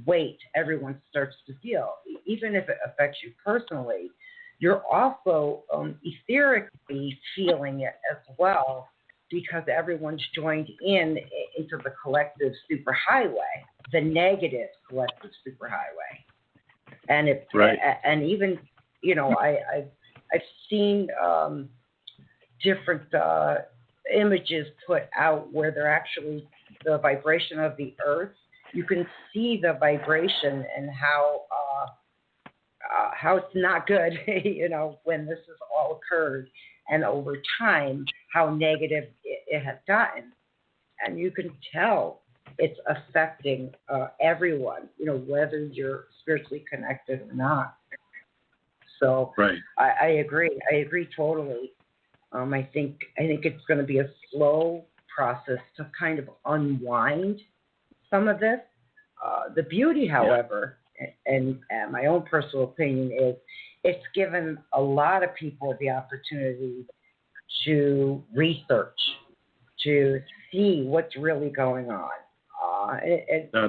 weight everyone starts to feel. Even if it affects you personally, you're also etherically feeling it as well, because everyone's joined into the collective superhighway, the negative collective superhighway. And it's right. And even, I've seen different images put out where they're actually the vibration of the earth. You can see the vibration and how it's not good, when this has all occurred, and over time how negative it has gotten. And you can tell it's affecting everyone, whether you're spiritually connected or not. So right. I agree. I agree totally. I think it's going to be a slow process to kind of unwind some of this. The beauty, however, and my own personal opinion, is it's given a lot of people the opportunity to research, to see what's really going on.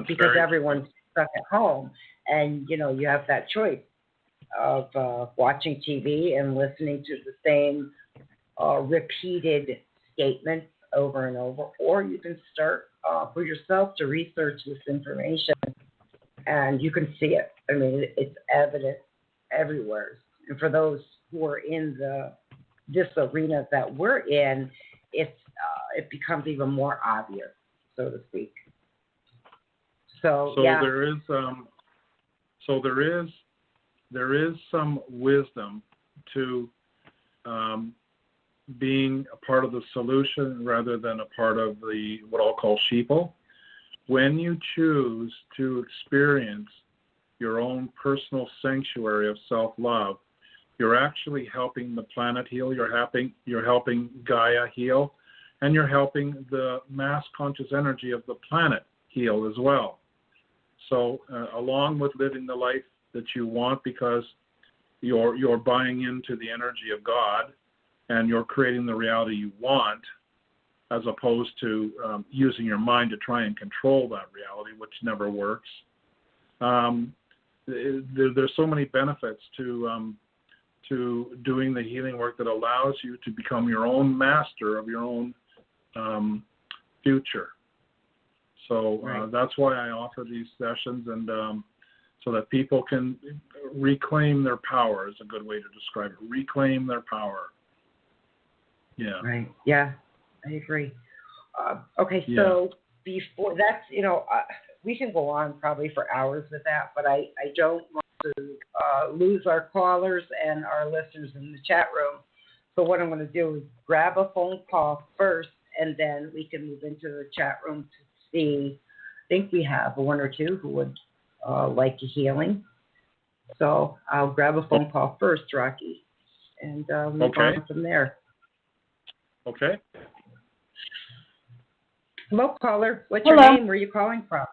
Because everyone's stuck at home, and you have that choice of watching TV and listening to the same repeated statements over and over, or you can start for yourself to research this information, and you can see it. I mean, it's evident everywhere. And for those who are in this arena that we're in, it becomes even more obvious, so to speak. So yeah. There is some wisdom to being a part of the solution rather than a part of the what I'll call sheeple. When you choose to experience your own personal sanctuary of self-love, you're actually helping the planet heal. You're helping Gaia heal, and you're helping the mass conscious energy of the planet heal as well. So along with living the life that you want, because you're buying into the energy of God and you're creating the reality you want, as opposed to using your mind to try and control that reality, which never works. There's so many benefits to doing the healing work that allows you to become your own master of your own future. So Right. that's why I offer these sessions, and so that people can reclaim their power is a good way to describe it. Reclaim their power. Yeah. Right. Yeah, I agree. Okay, Yeah. so before that's, we can go on probably for hours with that, but I don't want to lose our callers and our listeners in the chat room. So what I'm going to do is grab a phone call first, and then we can move into the chat room to see. I think we have one or two who would like a healing. So I'll grab a phone call first, Rocky, and move on from there. Okay. Hello, caller. What's Hello. your name? Where are you calling from?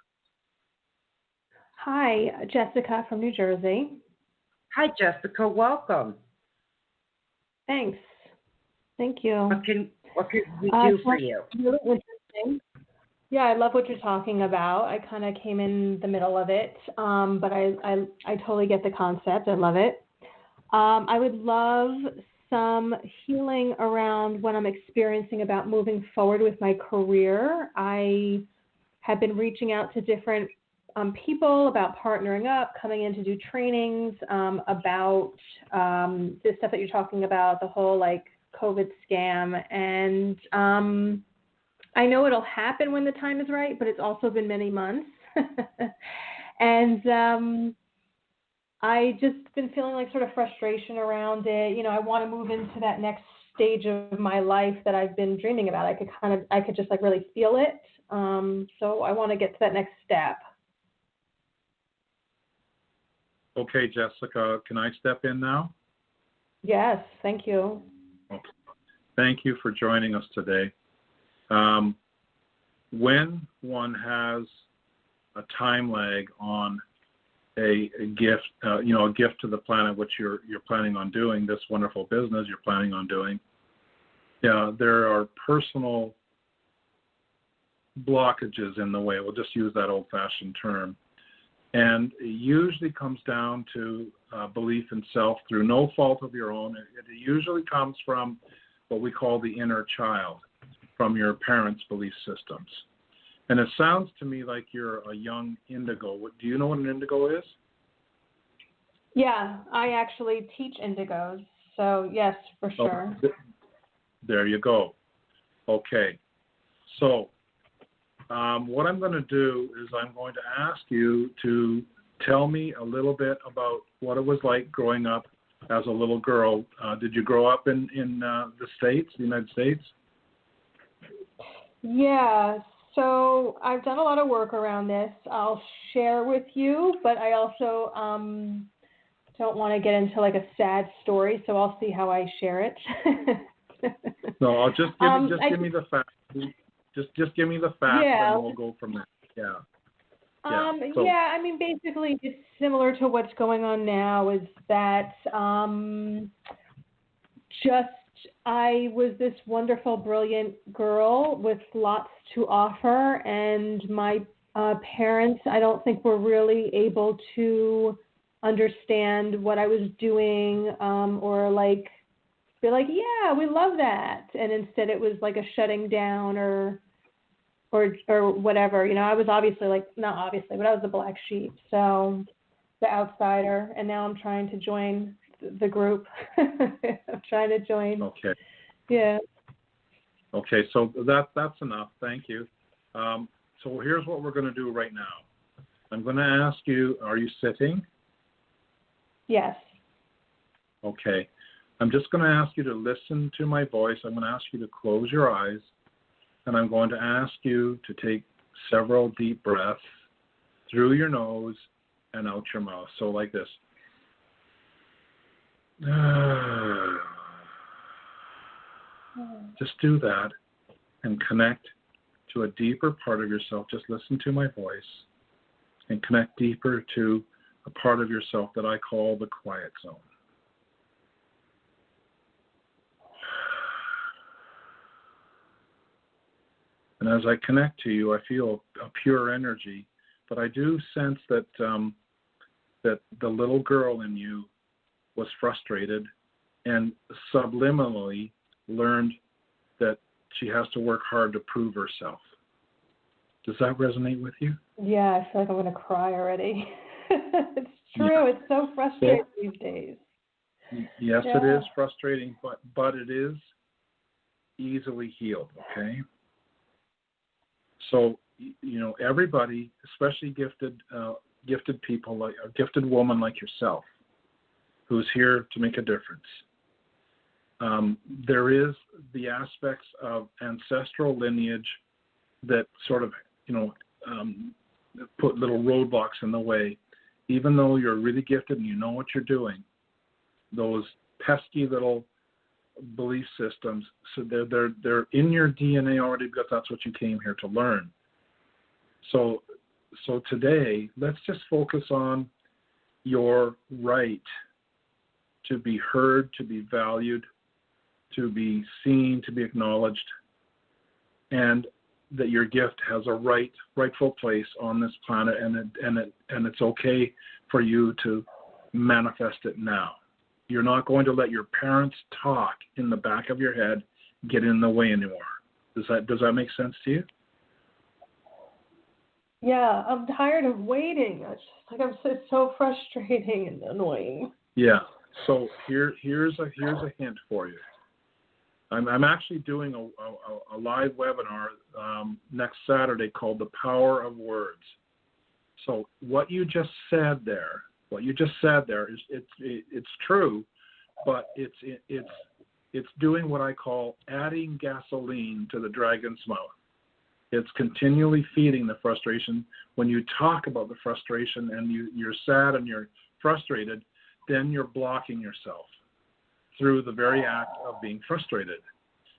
Hi, Jessica from New Jersey. Hi, Jessica. Welcome. Thanks. Thank you. What can we do for you? Really interesting. Yeah, I love what you're talking about. I kind of came in the middle of it, but I totally get the concept. I love it. I would love some healing around what I'm experiencing about moving forward with my career. I have been reaching out to different people about partnering up, coming in to do trainings about this stuff that you're talking about, the whole like COVID scam. And I know it'll happen when the time is right, but it's also been many months. And I just been feeling like sort of frustration around it. I want to move into that next stage of my life that I've been dreaming about. I could just like really feel it. So I want to get to that next step. Okay, Jessica, can I step in now? Yes, thank you. Okay. Thank you for joining us today. When one has a time lag on a gift, a gift to the planet, which you're planning on doing, this wonderful business you're planning on doing, there are personal blockages in the way. We'll just use that old-fashioned term. And it usually comes down to belief in self through no fault of your own. It usually comes from what we call the inner child, from your parents' belief systems. And it sounds to me like you're a young indigo. Do you know what an indigo is? Yeah, I actually teach indigos. So yes, for sure. Oh, there you go. Okay. So what I'm going to do is I'm going to ask you to tell me a little bit about what it was like growing up as a little girl. Did you grow up in the States, the United States? Yeah, so I've done a lot of work around this. I'll share with you, but I also don't want to get into like a sad story, so I'll see how I share it. No, I'll just give me the facts. Just give me the facts, and we'll go from there. Yeah. I mean, basically, it's similar to what's going on now. Is that I was this wonderful, brilliant girl with lots to offer, and my parents, I don't think, were really able to understand what I was doing, or like be like, yeah, we love that, and instead it was like a shutting down or whatever. I was obviously not obviously, but I was the black sheep, so the outsider, and now I'm trying to join the group. I'm trying to join. Okay. Yeah. Okay, so that's enough. Thank you. So here's what we're going to do right now. I'm going to ask you, are you sitting? Yes. Okay. I'm just going to ask you to listen to my voice. I'm going to ask you to close your eyes, and I'm going to ask you to take several deep breaths through your nose and out your mouth. So like this. Just do that and connect to a deeper part of yourself. Just listen to my voice and connect deeper to a part of yourself that I call the quiet zone. And as I connect to you, I feel a pure energy, but I do sense that that the little girl in you was frustrated and subliminally learned that she has to work hard to prove herself. Does that resonate with you? Yeah, I feel like I'm going to cry already. It's true. Yeah. It's so frustrating these days. Yes, yeah. It is frustrating, but it is easily healed, okay? So, everybody, especially gifted people, like a gifted woman like yourself, who's here to make a difference. There is the aspects of ancestral lineage that sort of, put little roadblocks in the way. Even though you're really gifted and you know what you're doing, those pesky little belief systems, so they're in your DNA already because that's what you came here to learn. So today, let's just focus on your right to be heard, to be valued, to be seen, to be acknowledged, and that your gift has a rightful place on this planet, and it's okay for you to manifest it now. You're not going to let your parents' talk in the back of your head get in the way anymore. Does that make sense to you? Yeah, I'm tired of waiting. It's so frustrating and annoying. Yeah. So here's a hint for you. I'm actually doing a live webinar next Saturday called The Power of Words. So what you just said there is it's true, but it's doing what I call adding gasoline to the dragon's mouth. It's continually feeding the frustration. When you talk about the frustration and you're sad and you're frustrated, then you're blocking yourself through the very act of being frustrated.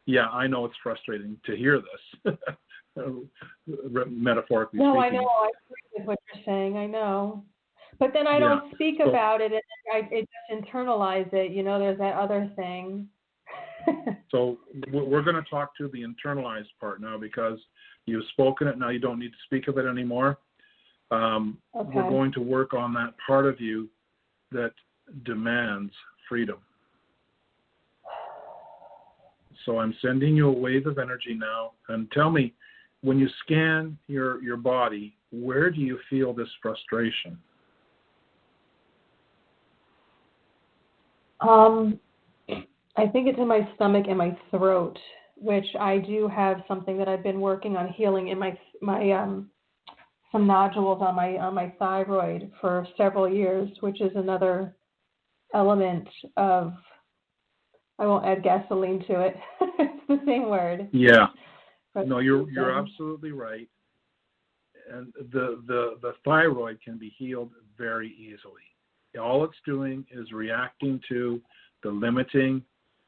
Yeah, I know it's frustrating to hear this, metaphorically speaking. No, I know. I agree with what you're saying. I know. But then I don't speak about it, and I just internalize it. There's that other thing. So we're going to talk to the internalized part now, because you've spoken it. Now you don't need to speak of it anymore. Okay. We're going to work on that part of you that demands freedom. So I'm sending you a wave of energy now, and tell me, when you scan your body, where do you feel this frustration? I think it's in my stomach and my throat, which I do have something that I've been working on healing in my some nodules on my thyroid for several years, which is another element of, I won't add gasoline to it. It's the same word. Yeah. No, you're absolutely right. And the thyroid can be healed very easily. All it's doing is reacting to the limiting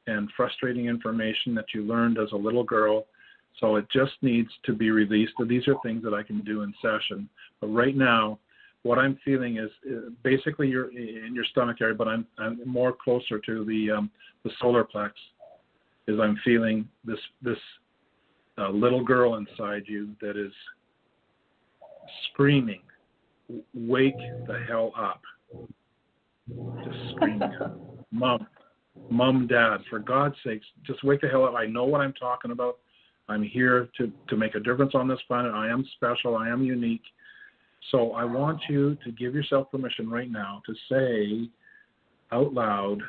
and frustrating information that you learned as a little girl. So it just needs to be released. So these are things that I can do in session. But right now, what I'm feeling is basically you're in your stomach area, but I'm more closer to the solar plex. Is I'm feeling this little girl inside you that is screaming, "Wake the hell up!" Just screaming, Mom, Dad, for God's sakes, just wake the hell up. I know what I'm talking about. I'm here to make a difference on this planet. I am special. I am unique. So I want you to give yourself permission right now to say out loud,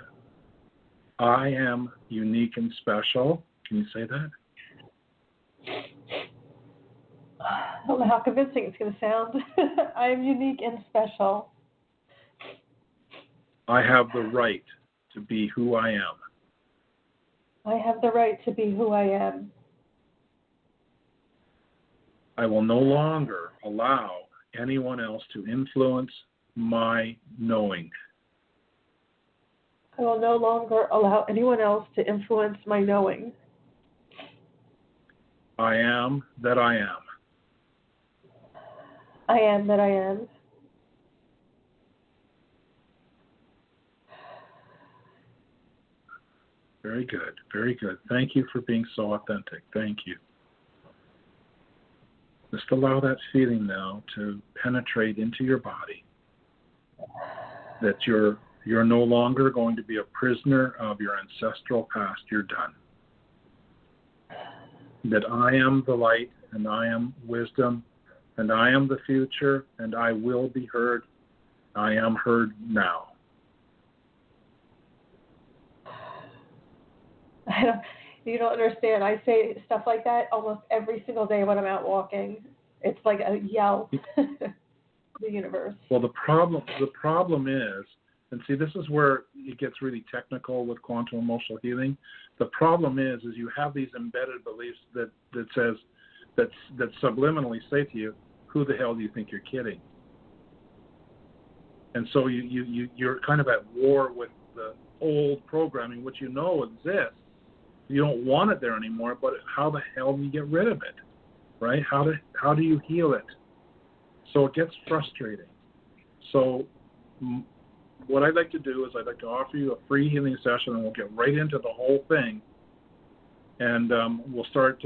I am unique and special. Can you say that? I don't know how convincing it's going to sound. I am unique and special. I have the right to be who I am. I have the right to be who I am. I will no longer allow anyone else to influence my knowing. I will no longer allow anyone else to influence my knowing. I am that I am. I am that I am. Very good, very good. Thank you for being so authentic. Thank you. Just allow that feeling now to penetrate into your body, that you're no longer going to be a prisoner of your ancestral past. You're done. That I am the light and I am wisdom and I am the future, and I will be heard. I am heard now. You don't understand. I say stuff like that almost every single day when I'm out walking. It's like a yell to the universe. Well, the problem is, and see, this is where it gets really technical with quantum emotional healing. The problem is you have these embedded beliefs that subliminally say to you, "Who the hell do you think you're kidding?" And so you're kind of at war with the old programming, which you know exists. You don't want it there anymore, but how the hell do you get rid of it, right? How do you heal it? So it gets frustrating. So what I'd like to do is I'd like to offer you a free healing session, and we'll get right into the whole thing. And we'll start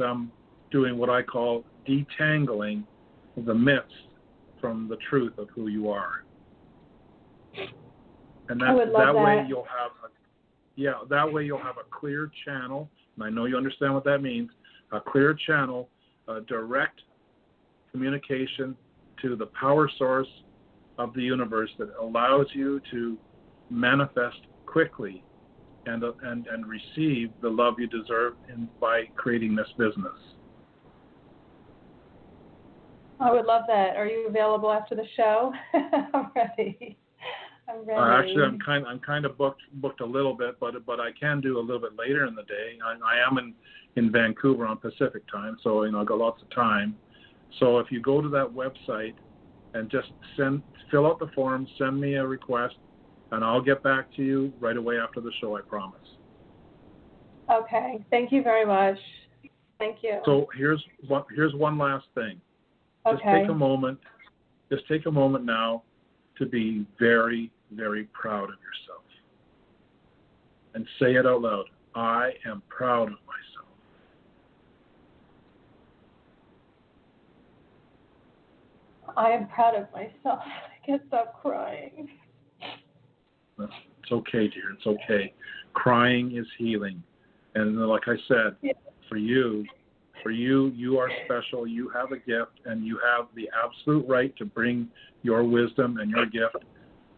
doing what I call detangling the myths from the truth of who you are. And that way you'll have a clear channel, and I know you understand what that means, a clear channel, direct communication to the power source of the universe that allows you to manifest quickly and receive the love you deserve by creating this business. I would love that. Are you available after the show? I'm ready. Actually, I'm kind of booked a little bit, but I can do a little bit later in the day. I am in Vancouver on Pacific time, so I've got lots of time. So if you go to that website and just fill out the form, send me a request, and I'll get back to you right away after the show, I promise. Okay. Thank you very much. Thank you. So here's one last thing. Okay. Just take a moment now to be very, very proud of yourself. And say it out loud. I am proud of myself. I am proud of myself. I can't stop crying. It's okay, dear. It's okay. Crying is healing. And like I said, for you, you are special. You have a gift, and you have the absolute right to bring your wisdom and your gift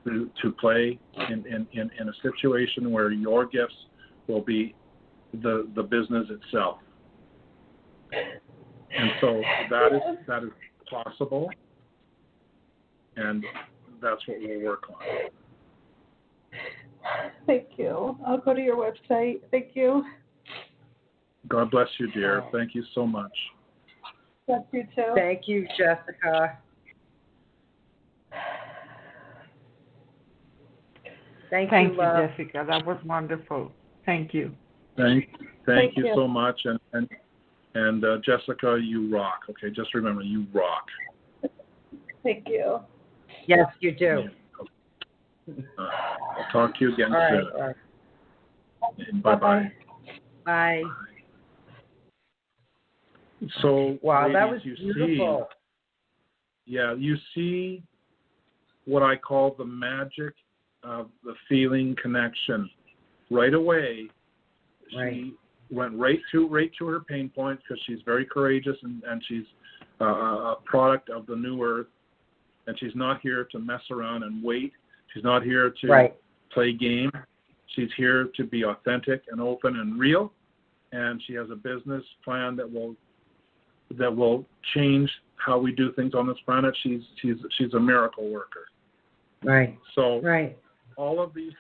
to play in a situation where your gifts will be the business itself. And so that is possible, and that's what we'll work on. Thank you. I'll go to your website. Thank you. God bless you, dear. Thank you so much. Bless you too. Thank you, Jessica. Thank you, Jessica. That was wonderful. Thank you. Thank you so much. And Jessica, you rock. Okay, just remember, you rock. Thank you. Yes, you do. I'll talk to you again soon. All right. Bye-bye. Bye. So, wow, ladies, that was beautiful. You see what I call the magic of the feeling connection. Right away, she went right to her pain point because she's very courageous and she's a product of the new earth, and she's not here to mess around and wait. She's not here to play game. She's here to be authentic and open and real, and she has a business plan that will change how we do things on this planet. She's a miracle worker. Right. So all of these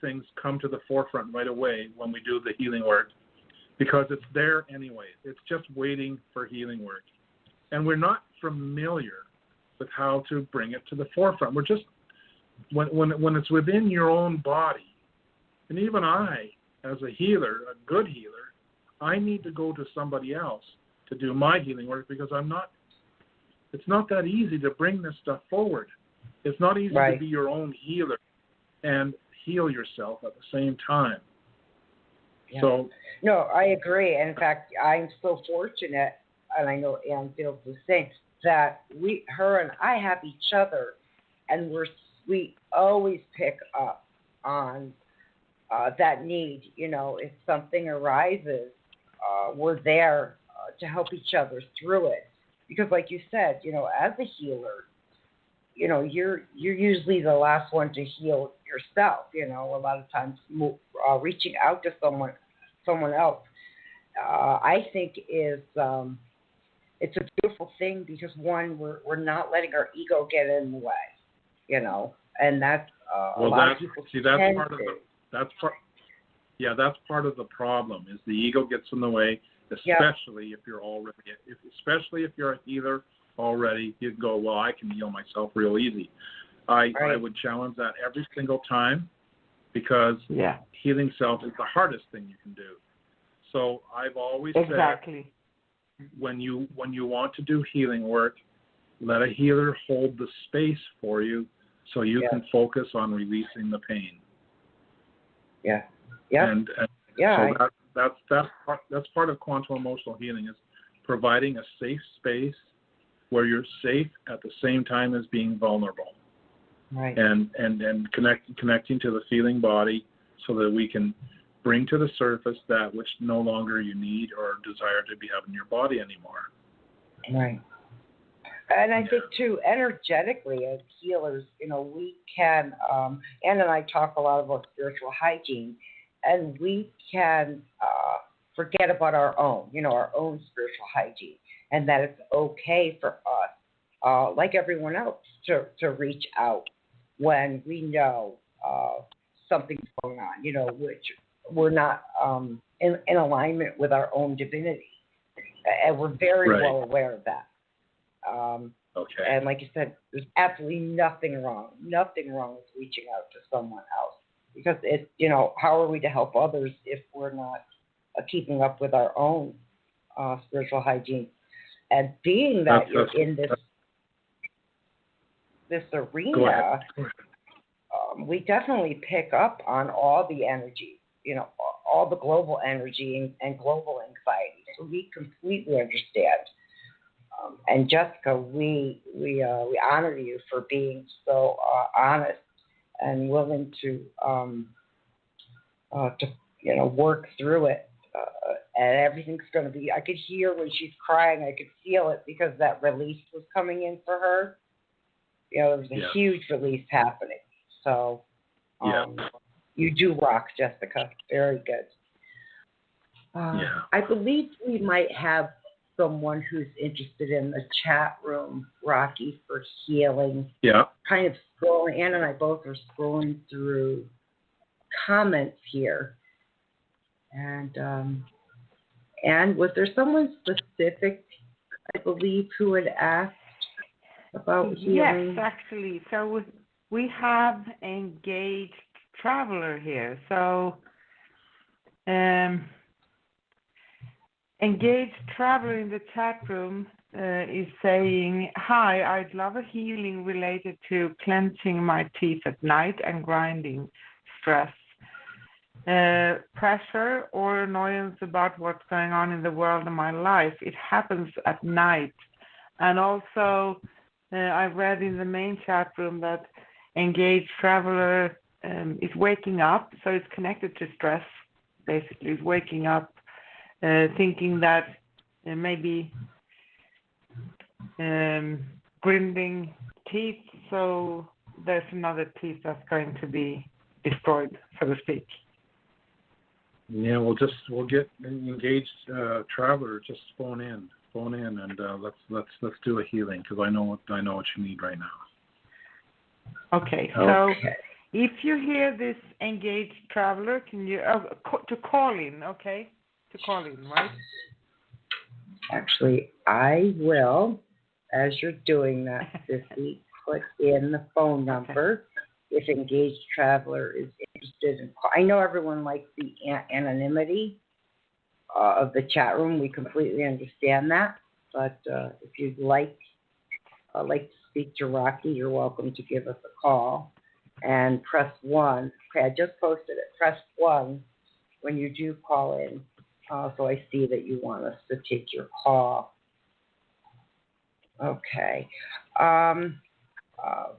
things come to the forefront right away when we do the healing work, because it's there anyway. It's just waiting for healing work. And we're not familiar with how to bring it to the forefront. We're just, when it's within your own body, and even I, as a healer, a good healer, I need to go to somebody else to do my healing work, because it's not that easy to bring this stuff forward. It's not easy to be your own healer and heal yourself at the same time. Yeah. So, no, I agree. And in fact, I'm so fortunate, and I know Ann feels the same, that her and I have each other, and we always pick up on that need. If something arises, we're there to help each other through it. because like you said, as a healer, you're usually the last one to heal yourself. A lot of times reaching out to someone else, I think is it's a beautiful thing because one, we're not letting our ego get in the way, and that's a lot of people that's part of the problem is the ego gets in the way, especially if you're a healer already. You go, well, I can heal myself real easy. I would challenge that every single time because healing self is the hardest thing you can do. So I've always said, when you want to do healing work, let a healer hold the space for you so you can focus on releasing the pain. Yeah. Yeah. So that's part of quantum emotional healing is providing a safe space where you're safe at the same time as being vulnerable. Right. And connecting to the feeling body so that we can bring to the surface that which no longer you need or desire to be having in your body anymore. Right. And I think, too, energetically, as healers, we can, Ann and I talk a lot about spiritual hygiene, and we can forget about our own spiritual hygiene, and that it's okay for us, like everyone else, to reach out when we know something's going on, which we're not in alignment with our own divinity. And we're very well aware of that. Okay. And like you said, there's absolutely nothing wrong with reaching out to someone else. Because how are we to help others if we're not keeping up with our own spiritual hygiene? And being that you're in this arena, we definitely pick up on all the energy, all the global energy and global anxiety. So we completely understand. And Jessica, we honor you for being so honest and willing to work through it. And everything's going to be. I could hear when she's crying. I could feel it because that release was coming in for her. There was a huge release happening. So you do rock, Jessica. Very good. I believe we might have someone who's interested in the chat room, Rocky, for healing. Yeah. Kind of scrolling. Ann and I both are scrolling through comments here. And was there someone specific, I believe, who had asked about healing? Yes, actually. So we have engaged traveler here. So engaged traveler in the chat room is saying, hi, I'd love a healing related to clenching my teeth at night and grinding stress. Pressure or annoyance about what's going on in the world and my life. It happens at night. And also, I read in the main chat room that engaged traveler is waking up, so it's connected to stress, basically. It's waking up thinking that maybe grinding teeth, so there's another teeth that's going to be destroyed, so to speak. Yeah, we'll get engaged traveler. Just phone in, and let's do a healing because I know what you need right now. Okay. So if you hear this engaged traveler, can you to call in? Okay, to call in, right? Actually, I will, as you're doing that, Sissy, put in the phone number. If engaged traveler is interested in, I know everyone likes the anonymity of the chat room. We completely understand that. But if you'd like to speak to Rocky, you're welcome to give us a call and press 1. Okay, I just posted it. Press 1 when you do call in, so I see that you want us to take your call. Okay.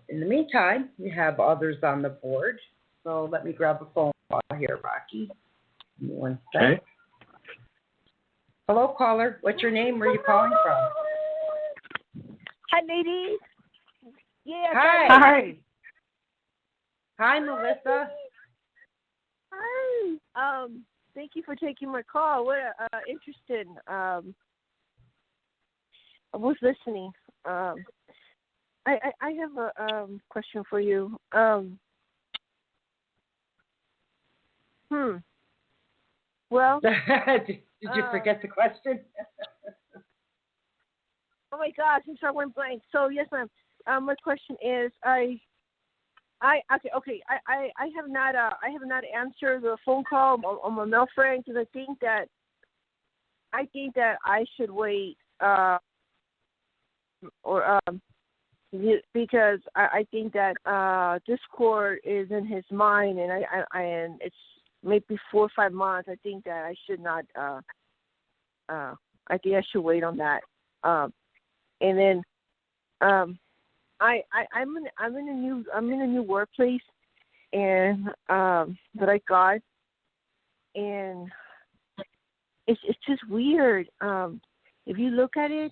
In the meantime, we have others on the board. So let me grab a phone call here, Rocky. Give me 1 sec. Hello, caller. What's your name? Where are you calling from? Hi, ladies. Yeah. Hi. Hi, Melissa. Hi. Thank you for taking my call. What interested. I was listening. I have a question for you. Well. Did you forget the question? Oh my gosh, I'm sorry, I went blank. So yes, ma'am. My question is, I have not answered the phone call on my male friend because I think that I should wait, because I think that Discord is in his mind, and and it's maybe 4 or 5 months. I think that I should not. I think I should wait on that. And then I'm in a new workplace, and that I got, and it's just weird. If you look at it,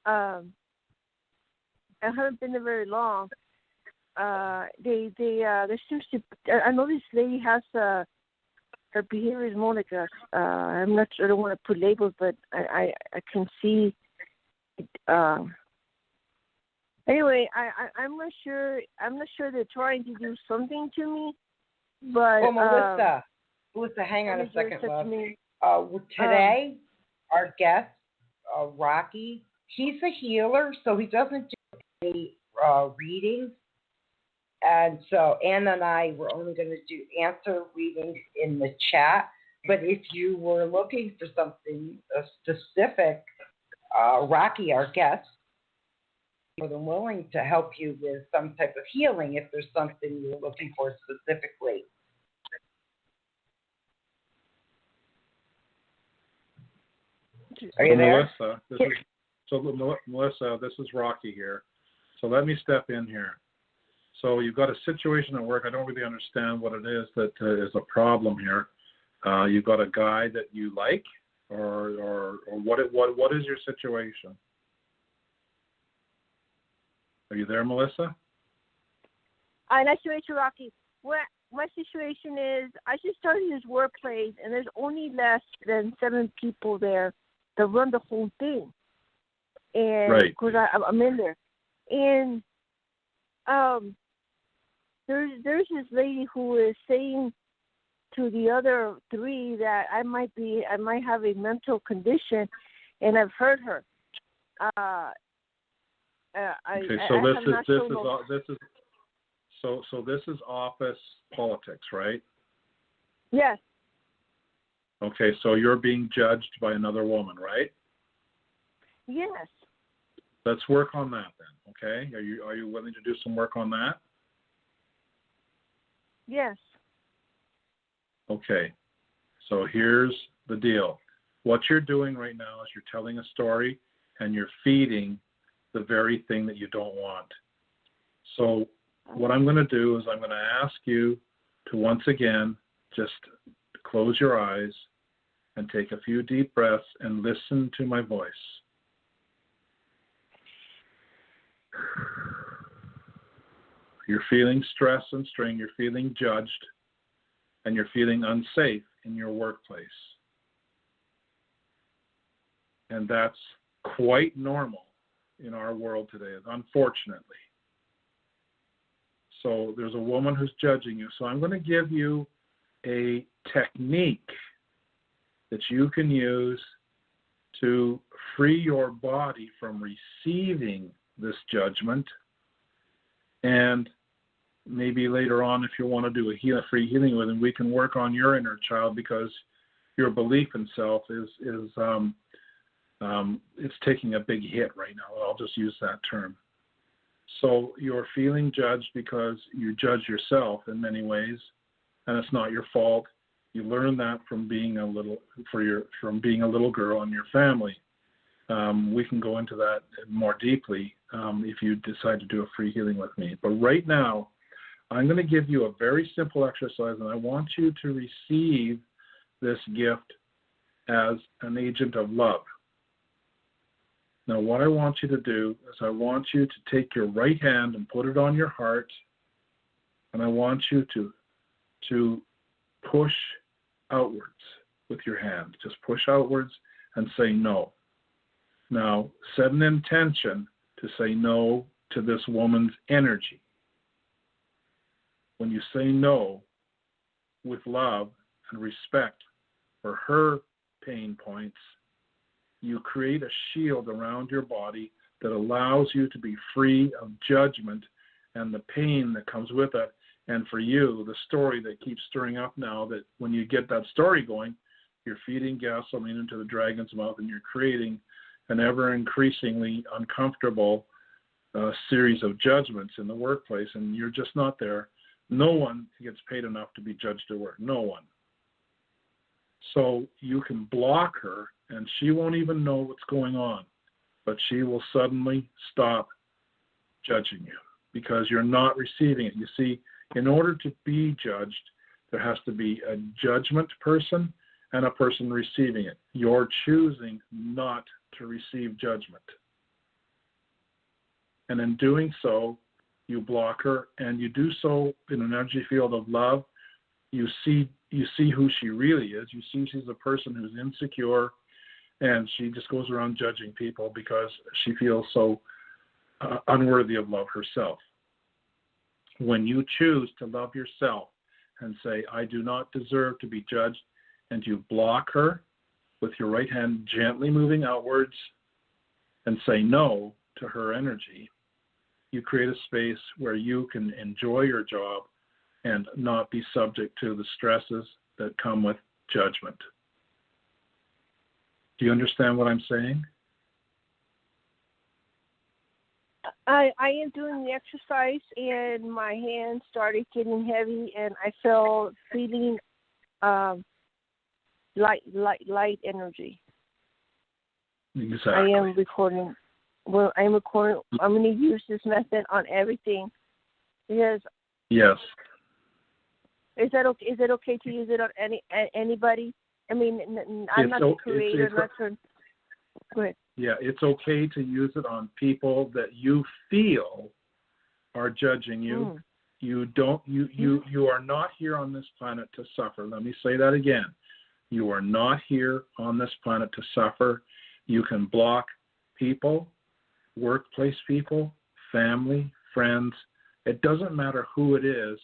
I haven't been there very long. There seems to. I know this lady has her behavior is more like a. I'm not sure. I don't want to put labels, but I can see. Anyway, I'm not sure. I'm not sure they're trying to do something to me, but. Well, Melissa, hang on a second, love. Today, our guest, Rocky, he's a healer, so he doesn't do any readings. And so Anna and I were only going to do answer readings in the chat. But if you were looking for something specific, Rocky, our guest, is more than willing to help you with some type of healing if there's something you're looking for specifically. Are you there? Melissa, this is Rocky here. So let me step in here. So you've got a situation at work. I don't really understand what it is that is a problem here. You've got a guy that you like, or what is your situation? Are you there, Melissa? Nice to meet you, Rocky. My situation is I just started this workplace, and there's only less than 7 people there that run the whole thing. And right. Of course, I'm in there. And there's this lady who is saying to the other 3 that I might have a mental condition, and I've heard her. This is office politics, right? Yes. Okay, so you're being judged by another woman, right? Yes. Let's work on that then. Okay, are you willing to do some work on that? Yes. Okay, so here's the deal. What you're doing right now is you're telling a story, and you're feeding the very thing that you don't want. So what I'm going to do is I'm going to ask you to once again just close your eyes and take a few deep breaths and listen to my voice. You're feeling stress and strain, you're feeling judged, and you're feeling unsafe in your workplace. And that's quite normal in our world today, unfortunately. So there's a woman who's judging you. So I'm going to give you a technique that you can use to free your body from receiving this judgment. And maybe later on, if you want to do a free healing with him, we can work on your inner child, because your belief in self is it's taking a big hit right now. I'll just use that term. So you're feeling judged because you judge yourself in many ways, and it's not your fault. You learn that from being a little girl in your family. We can go into that more deeply if you decide to do a free healing with me. But right now, I'm going to give you a very simple exercise, and I want you to receive this gift as an agent of love. Now, what I want you to do is I want you to take your right hand and put it on your heart, and I want you to push outwards with your hand. Just push outwards and say no. Now, set an intention to say no to this woman's energy. When you say no with love and respect for her pain points, you create a shield around your body that allows you to be free of judgment and the pain that comes with it. And for you, the story that keeps stirring up now, that when you get that story going, you're feeding gasoline into the dragon's mouth and you're creating an ever increasingly uncomfortable series of judgments in the workplace, and you're just not there. No one gets paid enough to be judged at work. No one. So you can block her, and she won't even know what's going on, but she will suddenly stop judging you because you're not receiving it. You see, in order to be judged, there has to be a judgment person and a person receiving it. You're choosing not to receive judgment. And in doing so, you block her, and you do so in an energy field of love. You see who she really is. You see she's a person who's insecure, and she just goes around judging people because she feels so unworthy of love herself. When you choose to love yourself and say, I do not deserve to be judged, and you block her with your right hand gently moving outwards and say no to her energy, you create a space where you can enjoy your job and not be subject to the stresses that come with judgment. Do you understand what I'm saying? I am doing the exercise, and my hands started getting heavy, and I felt feeling light energy. Exactly. I am recording. Well, I'm recording. I'm going to use this method on everything because. Yes. Is that okay? Is it okay to use it on anybody? I mean, I'm not the creator. Go ahead. Yeah, it's okay to use it on people that you feel are judging you. You are not here on this planet to suffer. Let me say that again. You are not here on this planet to suffer. You can block people, workplace people, family, friends. It doesn't matter who it is.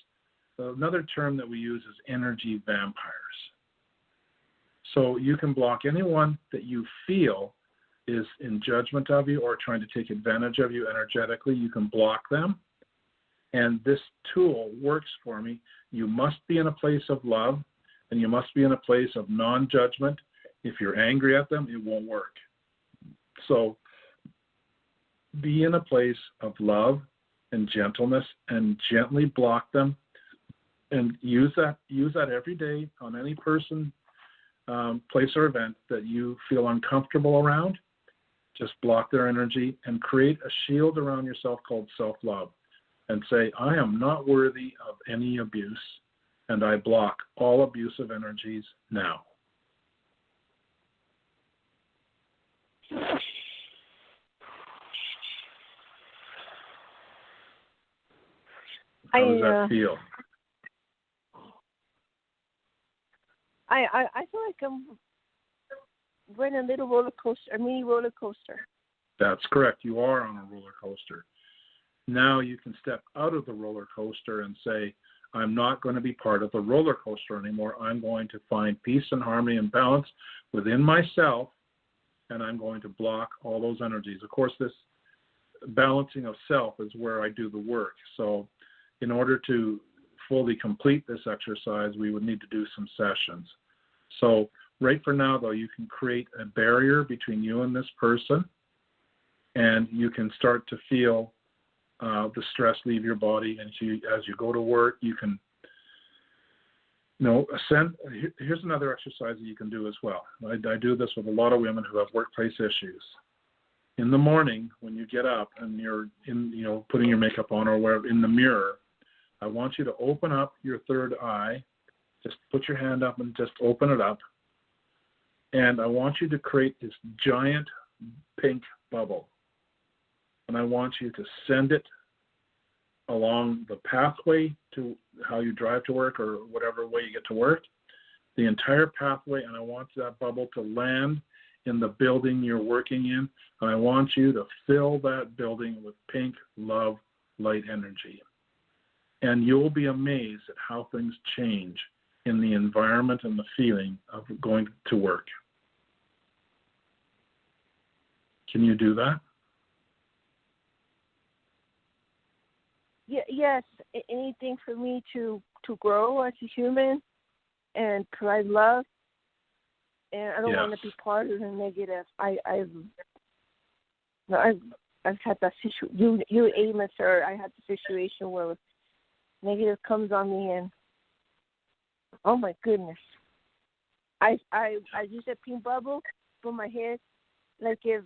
Another term that we use is energy vampires. So you can block anyone that you feel is in judgment of you or trying to take advantage of you energetically. You can block them. And this tool works for me. You must be in a place of love, and you must be in a place of non-judgment. If you're angry at them, it won't work. So be in a place of love and gentleness and gently block them, and use that every day on any person, place or event that you feel uncomfortable around. Just block their energy and create a shield around yourself called self-love and say, I am not worthy of any abuse, and I block all abusive energies now. How does that feel? I feel like I'm running a little roller coaster, a mini roller coaster. That's correct. You are on a roller coaster. Now you can step out of the roller coaster and say, I'm not going to be part of the roller coaster anymore. I'm going to find peace and harmony and balance within myself, and I'm going to block all those energies. Of course, this balancing of self is where I do the work. So in order to fully complete this exercise, we would need to do some sessions. So right for now, though, you can create a barrier between you and this person, and you can start to feel the stress leave your body. And as you go to work, you can, ascend. Here's another exercise that you can do as well. I do this with a lot of women who have workplace issues. In the morning, when you get up and you're putting your makeup on or wherever in the mirror, I want you to open up your third eye. Just put your hand up and just open it up. And I want you to create this giant pink bubble. And I want you to send it along the pathway to how you drive to work or whatever way you get to work, the entire pathway, and I want that bubble to land in the building you're working in, and I want you to fill that building with pink love light energy. And you'll be amazed at how things change in the environment and the feeling of going to work. Can you do that? Yes, anything for me to grow as a human and provide love. And I don't want to be part of the negative. I've had that situation. You Amos, sir. I had the situation where negative comes on me, and oh my goodness, I use a pink bubble for my head, like if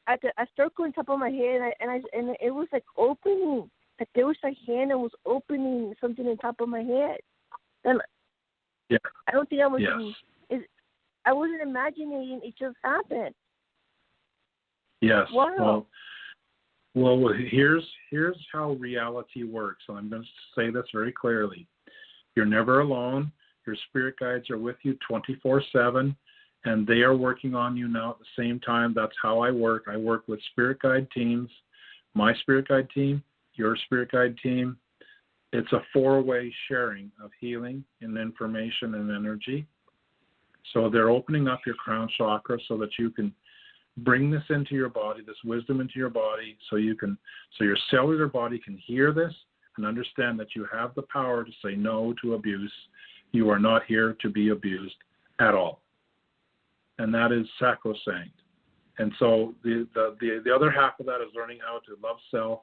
I circle on top of my head, and it was like opening. Like there was a hand that was opening something on top of my head. And I don't think I was. I wasn't imagining. It just happened. Yes. Wow. Well, here's how reality works, and I'm going to say this very clearly. You're never alone. Your spirit guides are with you 24/7, and they are working on you now at the same time. That's how I work. I work with spirit guide teams, my spirit guide team, your spirit guide team. It's a 4-way sharing of healing and information and energy. So they're opening up your crown chakra so that you can bring this into your body, this wisdom into your body, so your cellular body can hear this and understand that you have the power to say no to abuse. You are not here to be abused at all. And that is sacrosanct. And so the other half of that is learning how to love self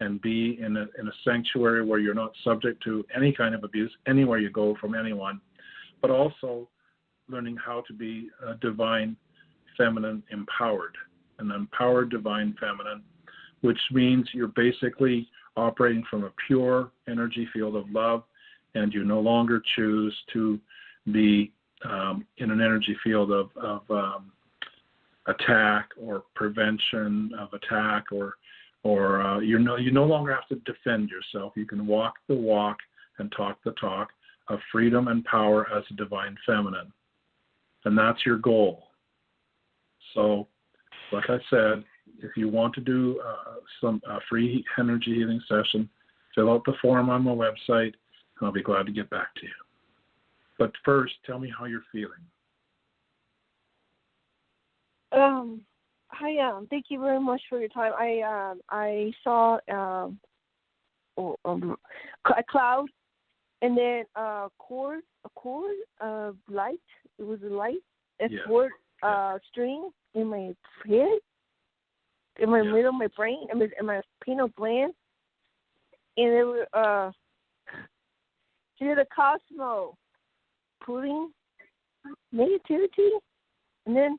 and be in a sanctuary where you're not subject to any kind of abuse anywhere you go from anyone, but also learning how to be a divine feminine empowered, an empowered divine feminine, which means you're basically operating from a pure energy field of love, and you no longer choose to be in an energy field of attack or prevention of attack, or you no longer have to defend yourself. You can walk the walk and talk the talk of freedom and power as a divine feminine. And that's your goal. So, like I said, if you want to do some free energy healing session, fill out the form on my website, and I'll be glad to get back to you. But first, tell me how you're feeling. Hi, thank you very much for your time. I saw a cloud, and then a cord of light. It was a light, a cord string in my head, in my middle of my brain, in my pineal gland, and it was to the cosmos, pulling negativity, and then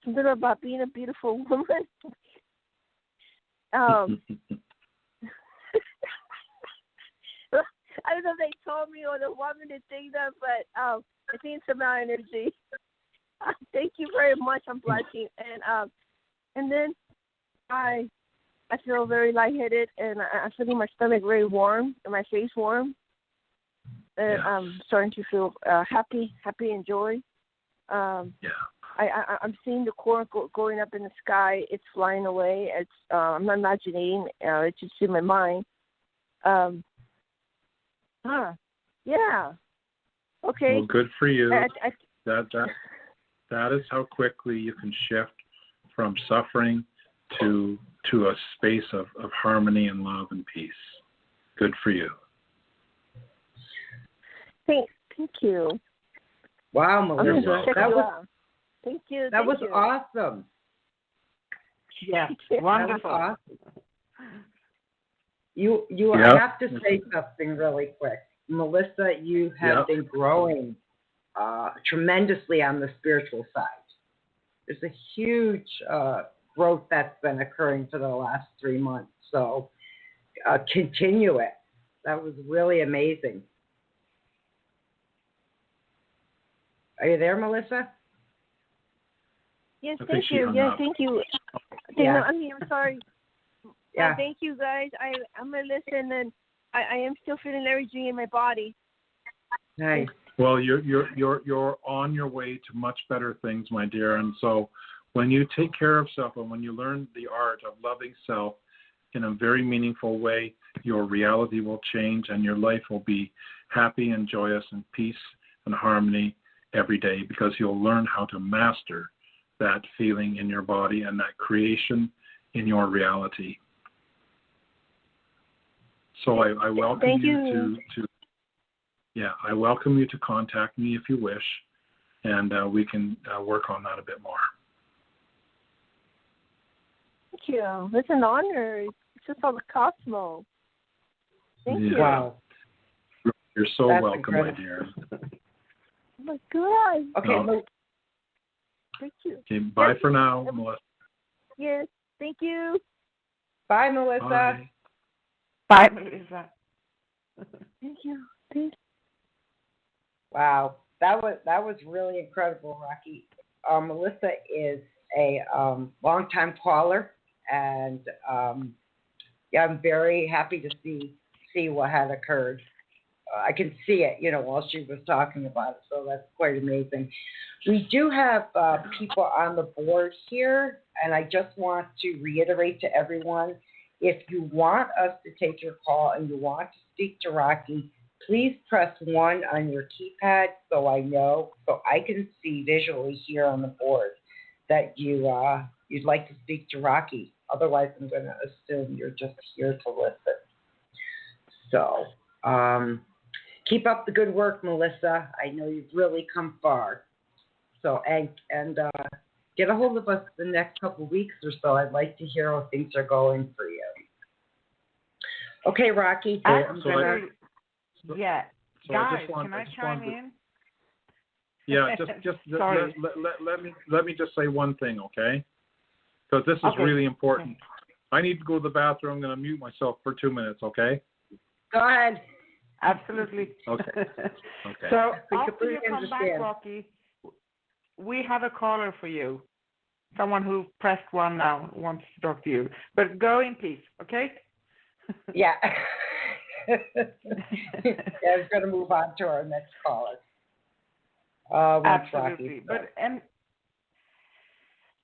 something about being a beautiful woman. I don't know if they told me or the woman to think that, but I think it's about energy. Thank you very much. I'm blushing, and then I feel very lightheaded, and I'm feeling my stomach very warm and my face warm, and I'm starting to feel happy and joy. I'm seeing the cord going up in the sky. It's flying away. It's I'm not imagining. It's just in my mind. Yeah. Okay. Well, good for you. That is how quickly you can shift from suffering to a space of harmony and love and peace. Good for you. Thank you. Wow, Melissa, thank you. That was awesome. Yeah, wonderful. Awesome. I have to say something really quick. Melissa, you have been growing tremendously on the spiritual side. There's a huge growth that's been occurring for the last 3 months. So continue it. That was really amazing. Are you there, Melissa? Yes, I think thank she you. hung Yes, up. thank you. Yeah. I'm here. Sorry. Yeah. Thank you, guys. I'm gonna listen, and I am still feeling energy in my body. Nice. Well, you're on your way to much better things, my dear. And so, when you take care of self and when you learn the art of loving self in a very meaningful way, your reality will change, and your life will be happy and joyous and peace and harmony every day, because you'll learn how to master that feeling in your body and that creation in your reality. So I welcome you to I welcome you to contact me if you wish, and we can work on that a bit more. Thank you. It's an honor. It's just on the cosmos. Thank you. Wow. You're so That's welcome, incredible. my dear. Oh my God. Okay. No. Thank you. Okay, bye for now, Melissa. Yes. Thank you. Bye, Melissa. Bye. Bye, Melissa. Thank you. Thank you. Wow, that was really incredible, Rocky. Melissa is a longtime caller, and I'm very happy to see what had occurred. I can see it, while she was talking about it, so that's quite amazing. We do have people on the board here, and I just want to reiterate to everyone, if you want us to take your call and you want to speak to Rocky, please press 1 on your keypad so I can see visually here on the board that you'd like to speak to Rocky. Otherwise, I'm going to assume you're just here to listen. So keep up the good work, Melissa. I know you've really come far. So and get a hold of us the next couple of weeks or so. I'd like to hear how things are going for you. Okay, Rocky. Yeah. So Guys, can I chime in? Yeah, just Sorry. let me just say one thing, okay? Because this is really important. Okay. I need to go to the bathroom. I'm going to mute myself for 2 minutes, okay? Go ahead. Absolutely. Okay. Okay. So after you come back, Rocky, we have a caller for you. Someone who pressed 1 now wants to talk to you. But go in peace, okay? Yeah. I was going to move on to our next caller. Absolutely. But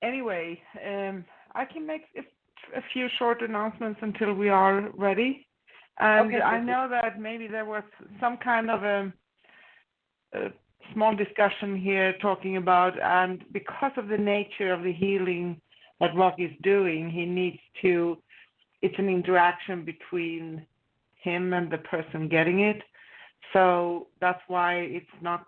anyway, I can make a few short announcements until we are ready. And okay. I know that maybe there was some kind of a small discussion here talking about, and because of the nature of the healing that Rocky's doing, he needs to, it's an interaction between him and the person getting it. So that's why it's not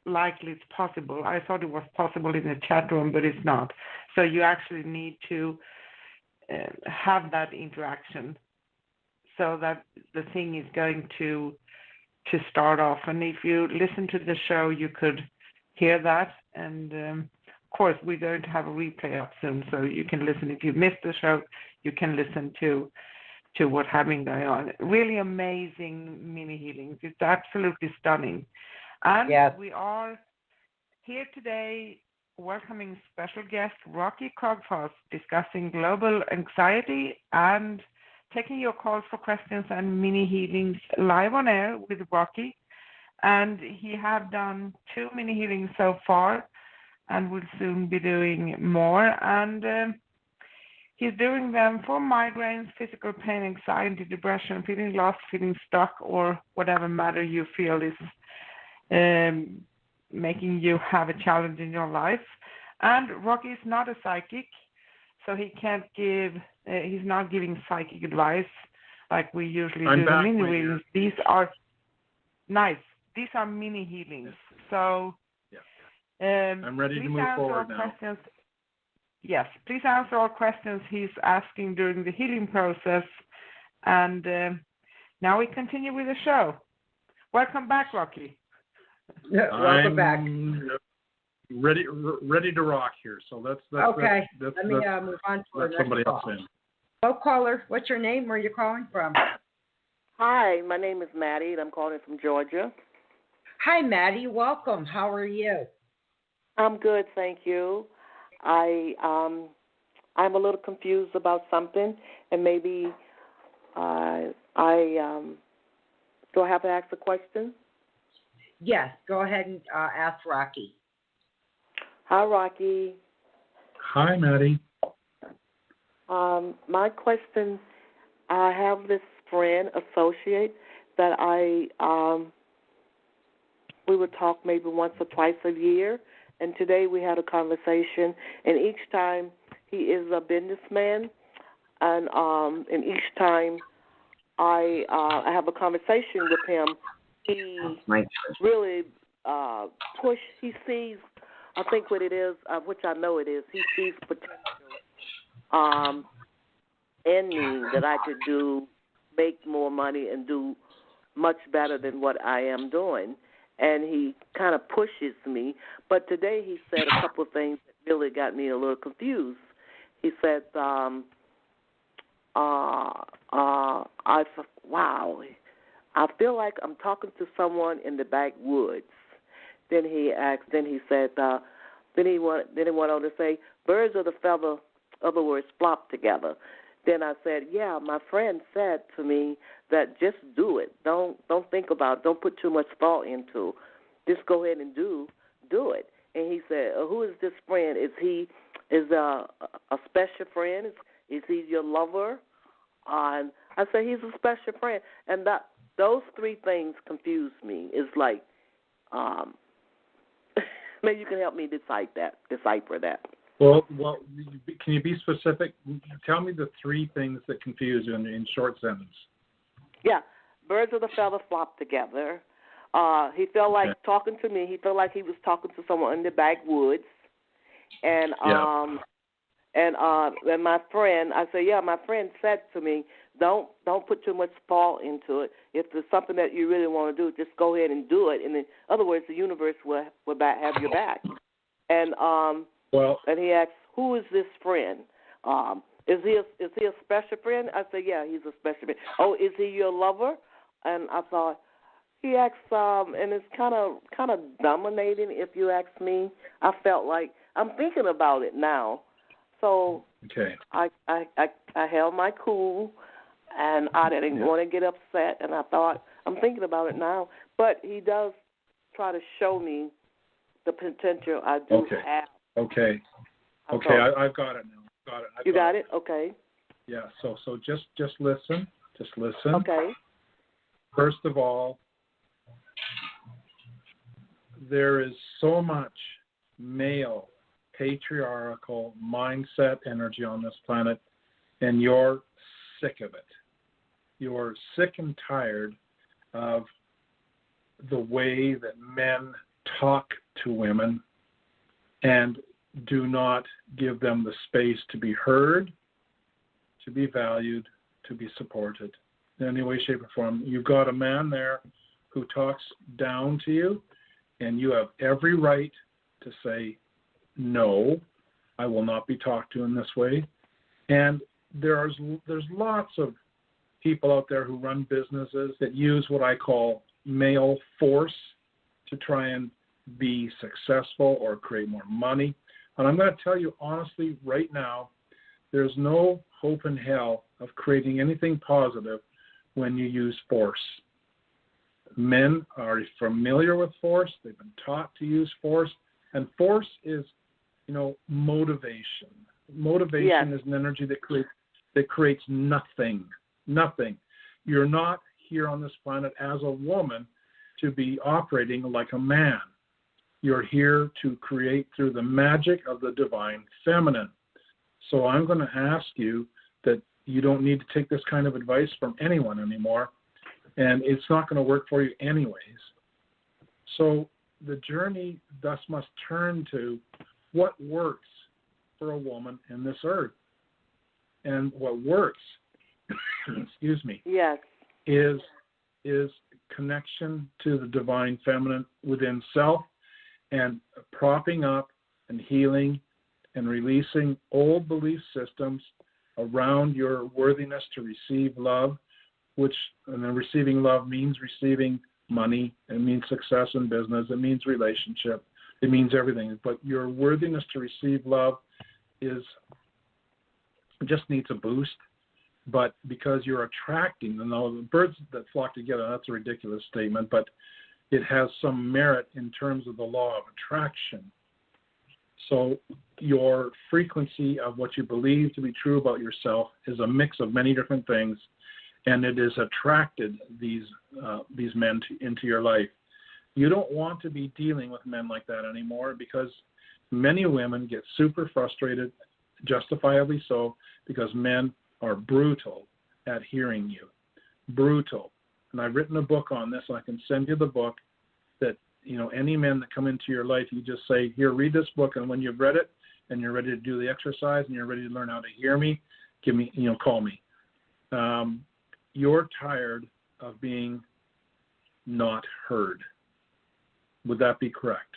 likely it's possible. I thought it was possible in the chat room, but it's not. So you actually need to have that interaction so that the thing is going to start off. And if you listen to the show, you could hear that. And of course, we're going to have a replay up soon, so you can listen. If you missed the show, you can listen to what's happening going on. Really amazing mini healings. It's absolutely stunning. And yes. We are here today welcoming special guest Rocky Krogfoss, discussing global anxiety and taking your calls for questions and mini healings live on air with Rocky. And he have done 2 mini healings so far and will soon be doing more. And he's doing them for migraines, physical pain, anxiety, depression, feeling lost, feeling stuck, or whatever matter you feel is making you have a challenge in your life. And Rocky is not a psychic, so he can't give, he's not giving psychic advice like we usually do the mini readings. These are nice. These are mini healings. So I'm ready to move forward now. Questions. Yes, please answer all questions he's asking during the healing process. And now we continue with the show. Welcome back, Rocky. Welcome back. Ready to rock here. So let's okay. Let me move on to the next somebody call. else in. Hello, caller. What's your name? Where are you calling from? Hi, my name is Maddie, and I'm calling from Georgia. Hi, Maddie. Welcome. How are you? I'm good, thank you. I'm a little confused about something, and maybe do I have to ask a question? Yes, go ahead and ask Rocky. Hi, Rocky. Hi, Maddie. My question, I have this friend, associate, that we would talk maybe once or twice a year, and today we had a conversation, and each time he is a businessman, and each time I have a conversation with him, he really he sees, I think what it is, which I know it is, he sees potential in me that I could make more money and do much better than what I am doing. And he kind of pushes me. But today he said a couple of things that really got me a little confused. He said, I feel like I'm talking to someone in the backwoods. Then he said, then he went on to say, birds of the feather, other words, flop together. Then I said, yeah, my friend said to me that just do it. Don't think about it. Don't put too much thought into it. Just go ahead and do it. And he said, who is this friend? Is he a special friend? Is he your lover? And I said, he's a special friend. And those three things confuse me. It's like, maybe you can help me decipher that. Well, can you be specific? Tell me the three things that confuse you in short sentence. Yeah, birds of the feather flop together. He felt like talking to me. He felt like he was talking to someone in the backwoods. And my friend, I said, yeah, my friend said to me, don't put too much thought into it. If there's something that you really want to do, just go ahead and do it. And in other words, the universe will have your back. And and he asked, who is this friend? Is he a special friend? I said, yeah, he's a special friend. Oh, is he your lover? And I thought, he asked, and it's kind of dominating, if you ask me. I felt like I'm thinking about it now. So I held my cool, and I didn't want to get upset, and I thought, I'm thinking about it now. But he does try to show me the potential I do have. Okay. I've got it now. You got it? Okay. Yeah. So just listen. Just listen. Okay. First of all, there is so much male patriarchal mindset energy on this planet, and you're sick of it. You're sick and tired of the way that men talk to women and do not give them the space to be heard, to be valued, to be supported in any way, shape, or form. You've got a man there who talks down to you, and you have every right to say, no, I will not be talked to in this way. And there's lots of people out there who run businesses that use what I call male force to try and be successful or create more money. And I'm going to tell you honestly right now, there's no hope in hell of creating anything positive when you use force. Men are familiar with force. They've been taught to use force. And force is, motivation. Motivation is an energy that creates nothing. Nothing. You're not here on this planet as a woman to be operating like a man. You're here to create through the magic of the divine feminine. So I'm going to ask you that you don't need to take this kind of advice from anyone anymore, and it's not going to work for you anyways. So the journey thus must turn to what works for a woman in this earth. And what works, yes, is connection to the divine feminine within self, and propping up and healing and releasing old belief systems around your worthiness to receive love, and then receiving love means receiving money, it means success in business, it means relationship. It means everything. But your worthiness to receive love just needs a boost. But because you're attracting, and all the birds that flock together, that's a ridiculous statement, but it has some merit in terms of the law of attraction. So your frequency of what you believe to be true about yourself is a mix of many different things, and it has attracted these men into your life. You don't want to be dealing with men like that anymore, because many women get super frustrated, justifiably so, because men are brutal at hearing you. Brutal. And I've written a book on this, and I can send you the book that, any men that come into your life, you just say, here, read this book, and when you've read it and you're ready to do the exercise and you're ready to learn how to hear me, call me. You're tired of being not heard. Would that be correct?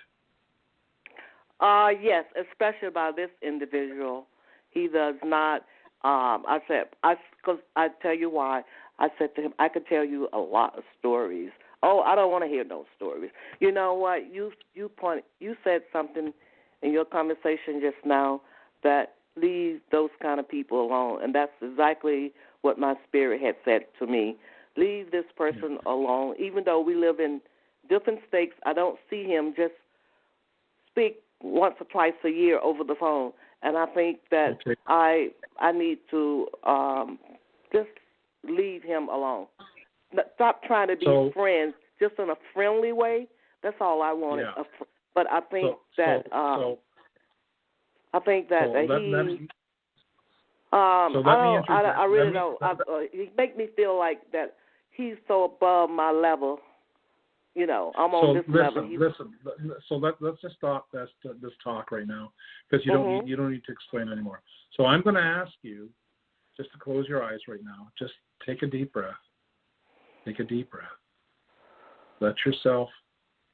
Yes, especially by this individual. He does not. Because I tell you why. I said to him, I could tell you a lot of stories. Oh, I don't want to hear no stories. You know what? You said something in your conversation just now that leave those kind of people alone, and that's exactly what my spirit had said to me. Leave this person alone. Even though we live in different states, I don't see him. Just speak once or twice a year over the phone. And I think that I need to just leave him alone. Stop trying to be friends, just in a friendly way. That's all I wanted. Yeah. But I think he make me feel like that he's so above my level. I'm on this level. So let's just stop this talk right now, because you don't need to explain anymore. So I'm going to ask you just to close your eyes right now. Just take a deep breath. Take a deep breath. Let yourself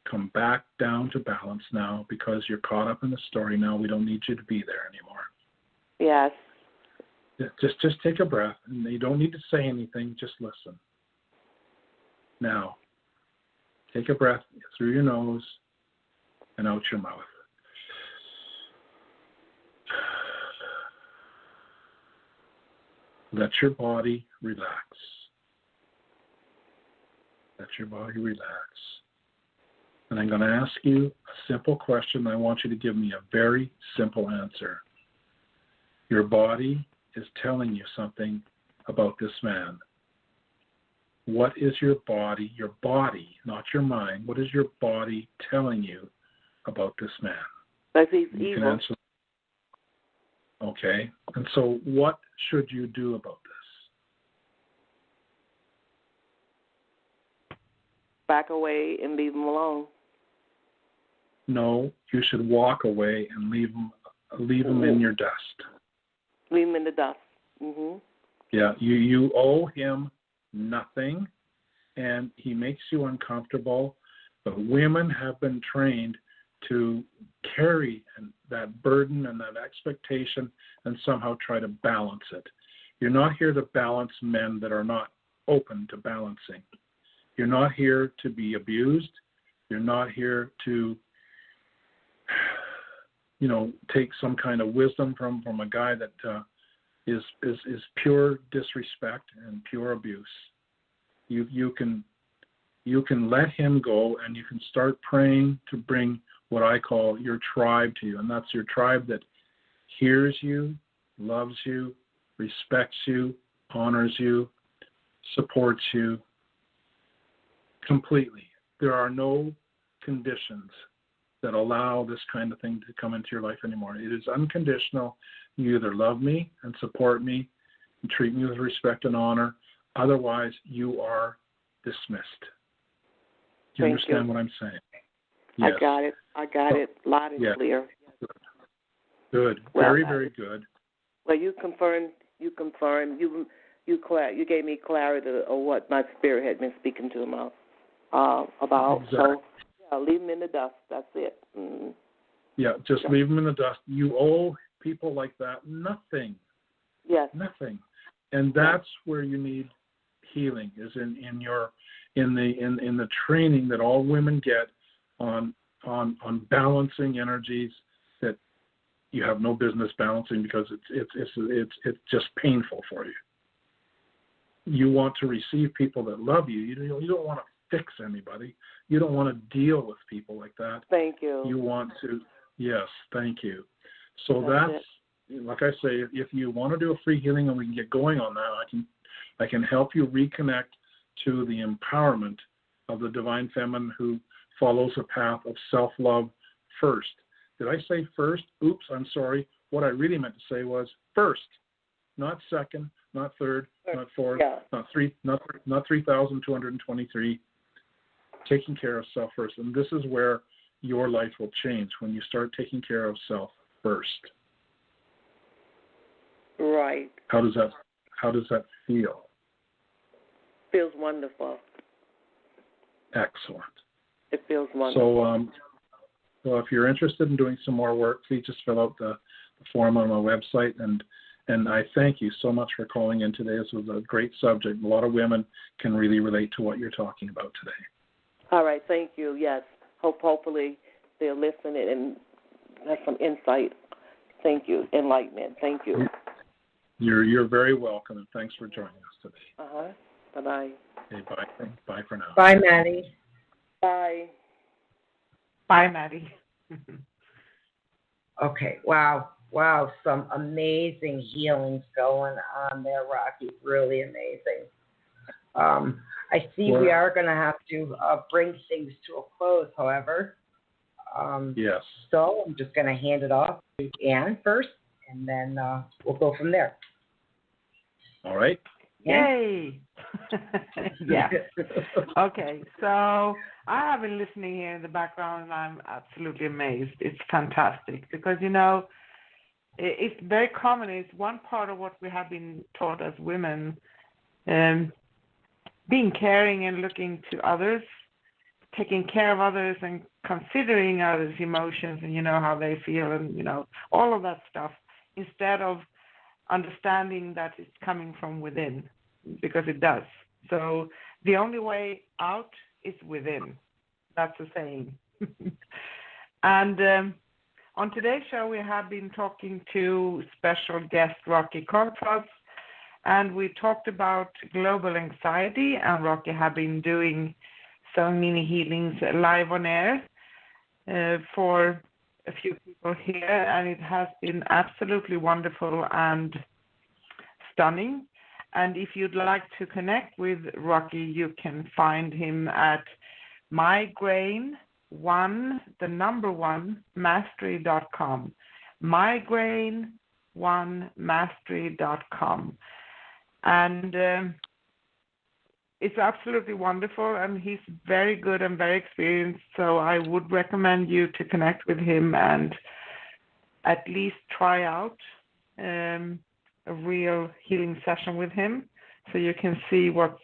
come back down to balance now, because you're caught up in the story now. We don't need you to be there anymore. Yes. Just take a breath, and you don't need to say anything. Just listen. Now, take a breath through your nose and out your mouth. Let your body relax. Let your body relax. And I'm going to ask you a simple question. I want you to give me a very simple answer. Your body is telling you something about this man. What is your body, not your mind, what is your body telling you about this man? That he's evil. Can answer. Okay. And so what should you do about this? Back away and leave him alone. No, you should walk away and leave him in your dust. Leave him in the dust. Mm-hmm. Yeah, you owe him nothing, and he makes you uncomfortable. But women have been trained to carry that burden and that expectation and somehow try to balance it. You're not here to balance men that are not open to balancing. You're not here to be abused. You're not here to, take some kind of wisdom from a guy that is pure disrespect and pure abuse. You can let him go, and you can start praying to bring what I call your tribe to you, and that's your tribe that hears you, loves you, respects you, honors you, supports you completely. There are no conditions that allow this kind of thing to come into your life anymore. It is unconditional. You either love me and support me and treat me with respect and honor. Otherwise, you are dismissed. Do you understand what I'm saying? Yes. I got it loud and clear. Good. Well, very, very good. Well, you confirmed. You gave me clarity of what my spirit had been speaking to him about. Exactly. So, leave him in the dust. That's it. Mm-hmm. Yeah, just leave him in the dust. You owe people like that nothing. Yes. Nothing. And that's where you need healing, is in the training that all women get on on balancing energies that you have no business balancing because it's just painful for you. You want to receive people that love you. You don't want to fix anybody. You don't want to deal with people like that. Thank you. You want to, yes, thank you. So that's like I say, if you want to do a free healing and we can get going on that, I can help you reconnect to the empowerment of the divine feminine who follows a path of self-love first. Did I say first? Oops, I'm sorry. What I really meant to say was first, not second, not third, not fourth, not 3,223. Taking care of self first. And this is where your life will change, when you start taking care of self first. Right. How does that feel? Feels wonderful. Excellent. It feels wonderful. So, well, if you're interested in doing some more work, please just fill out the form on my website. And I thank you so much for calling in today. This was a great subject. A lot of women can really relate to what you're talking about today. All right. Thank you. Yes. Hopefully they'll listen and have some insight. Thank you. Enlightenment. Thank you. You're very welcome, and thanks for joining us today. Bye-bye. Okay, bye for now. Bye, Maddie. Bye. Bye, Maddie. Okay, wow, some amazing healings going on there, Rocky. Really amazing. I see we are going to have to bring things to a close, however. Yes. So I'm just going to hand it off to Ann first, and then we'll go from there. All right. Yay! Yeah. Okay, so I have been listening here in the background, and I'm absolutely amazed. It's fantastic because, it's very common. It's one part of what we have been taught as women, being caring and looking to others, taking care of others and considering others' emotions and, how they feel and, all of that stuff, instead of understanding that it's coming from within, because it does. So the only way out is within. That's the saying. And on today's show, we have been talking to special guest Rocky Krogfoss, and we talked about global anxiety, and Rocky have been doing some mini healings live on air for a few people here, and it has been absolutely wonderful and stunning. And if you'd like to connect with Rocky, you can find him at migraine1mastery.com. migraine1mastery.com. And it's absolutely wonderful, and he's very good and very experienced, so I would recommend you to connect with him and at least try out a real healing session with him, so you can see what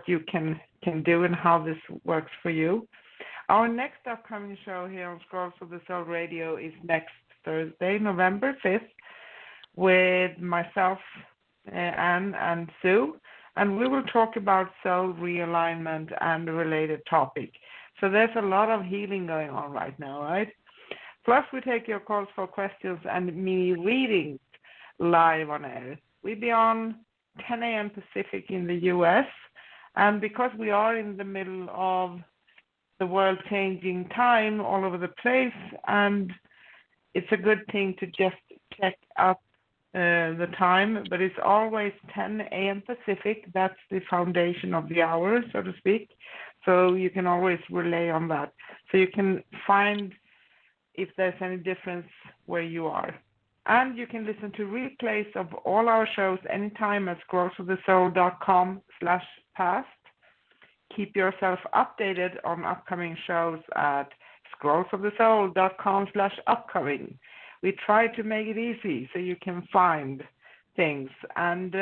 you can do and how this works for you. Our next upcoming show here on Scrolls of the Soul Radio is next Thursday, November 5th, with myself, Anne, and Sue, and we will talk about soul realignment and the related topic. So there's a lot of healing going on right now, right? Plus, we take your calls for questions and mini readings live on air. We'll be on 10 a.m. Pacific in the U.S., and because we are in the middle of the world-changing time all over the place, and it's a good thing to just check up the time, but it's always 10 a.m. Pacific. That's the foundation of the hour, so to speak. So you can always relay on that. So you can find if there's any difference where you are. And you can listen to replays of all our shows anytime at scrollsofthesoul.com/past. Keep yourself updated on upcoming shows at scrollsofthesoul.com/upcoming. We try to make it easy so you can find things. And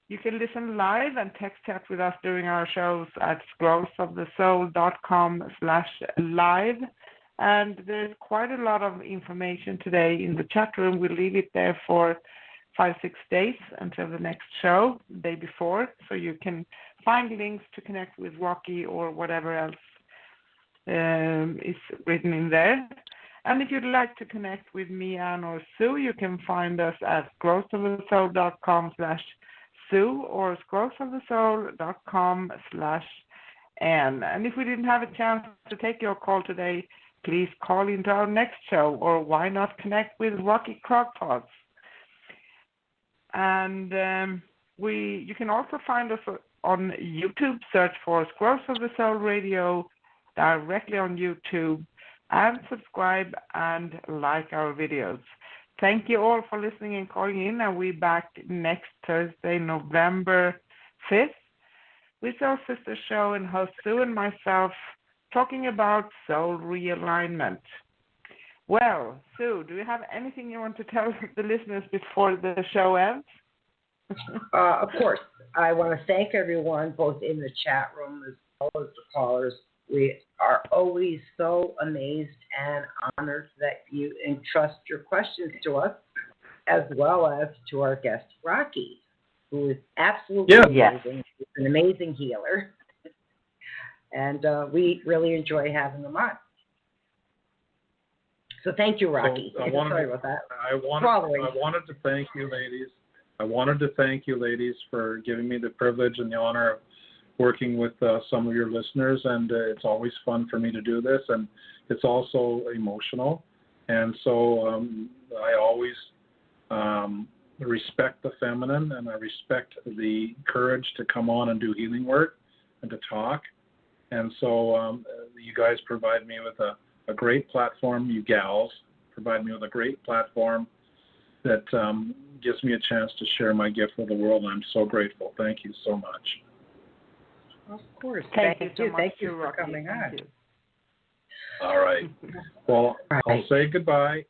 you can listen live and text chat with us during our shows at scrollsofthesoul.com/live. And there's quite a lot of information today in the chat room. We'll leave it there for 5-6 days until the next show, the day before, so you can find links to connect with Rocky or whatever else is written in there. And if you'd like to connect with me, Anne, or Sue, you can find us at growthofthesoul.com/Sue or growthofthesoul.com/Anne. And if we didn't have a chance to take your call today, please call into our next show, or why not connect with Rocky Krogfoss. And you can also find us on YouTube. Search for Growth of the Soul Radio directly on YouTube, and subscribe and like our videos. Thank you all for listening and calling in, and we'll be back next Thursday, November 5th, with our sister show and host Sue and myself talking about soul realignment. Well, Sue, do you have anything you want to tell the listeners before the show ends? Of course. I want to thank everyone, both in the chat room as well as the callers. We are always so amazed and honored that you entrust your questions to us, as well as to our guest, Rocky, who is absolutely amazing. He's an amazing healer. And we really enjoy having him on. So thank you, Rocky. Sorry about that. I wanted to thank you, ladies. I wanted to thank you, ladies, for giving me the privilege and the honor of working with some of your listeners, and it's always fun for me to do this, and it's also emotional, and so I always respect the feminine, and I respect the courage to come on and do healing work and to talk, and so you guys provide me with a great platform. You gals provide me with a great platform that gives me a chance to share my gift with the world, and I'm so grateful. Thank you so much. Of course. Thank you so much. Thank you for coming on. All right. Well, I'll say goodbye,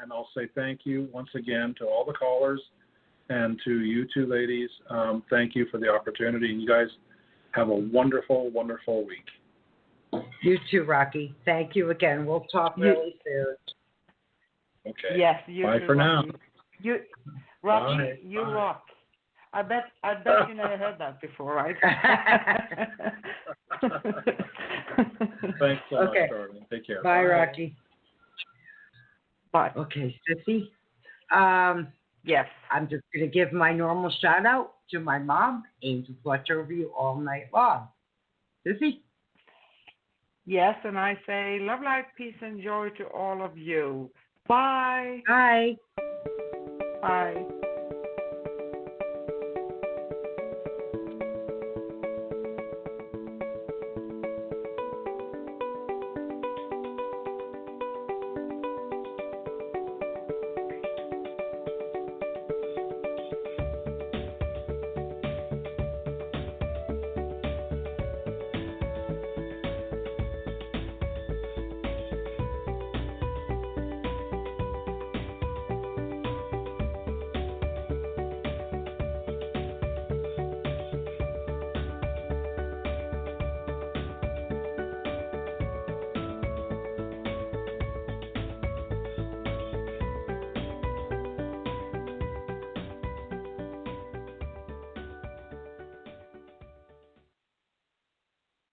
and I'll say thank you once again to all the callers and to you two ladies. Thank you for the opportunity. You guys have a wonderful, wonderful week. You too, Rocky. Thank you again. We'll talk really soon. Okay. Yes, you Bye too, for now. Rocky, Bye. you Bye. rock. I bet you never heard that before, right? Thanks so much, darling. Take care. Bye, Rocky. Bye. Okay, Sissy. Yes. I'm just going to give my normal shout out to my mom. Angels watch over you all night long. Sissy? Yes, and I say love, light, peace, and joy to all of you. Bye. Bye. Bye.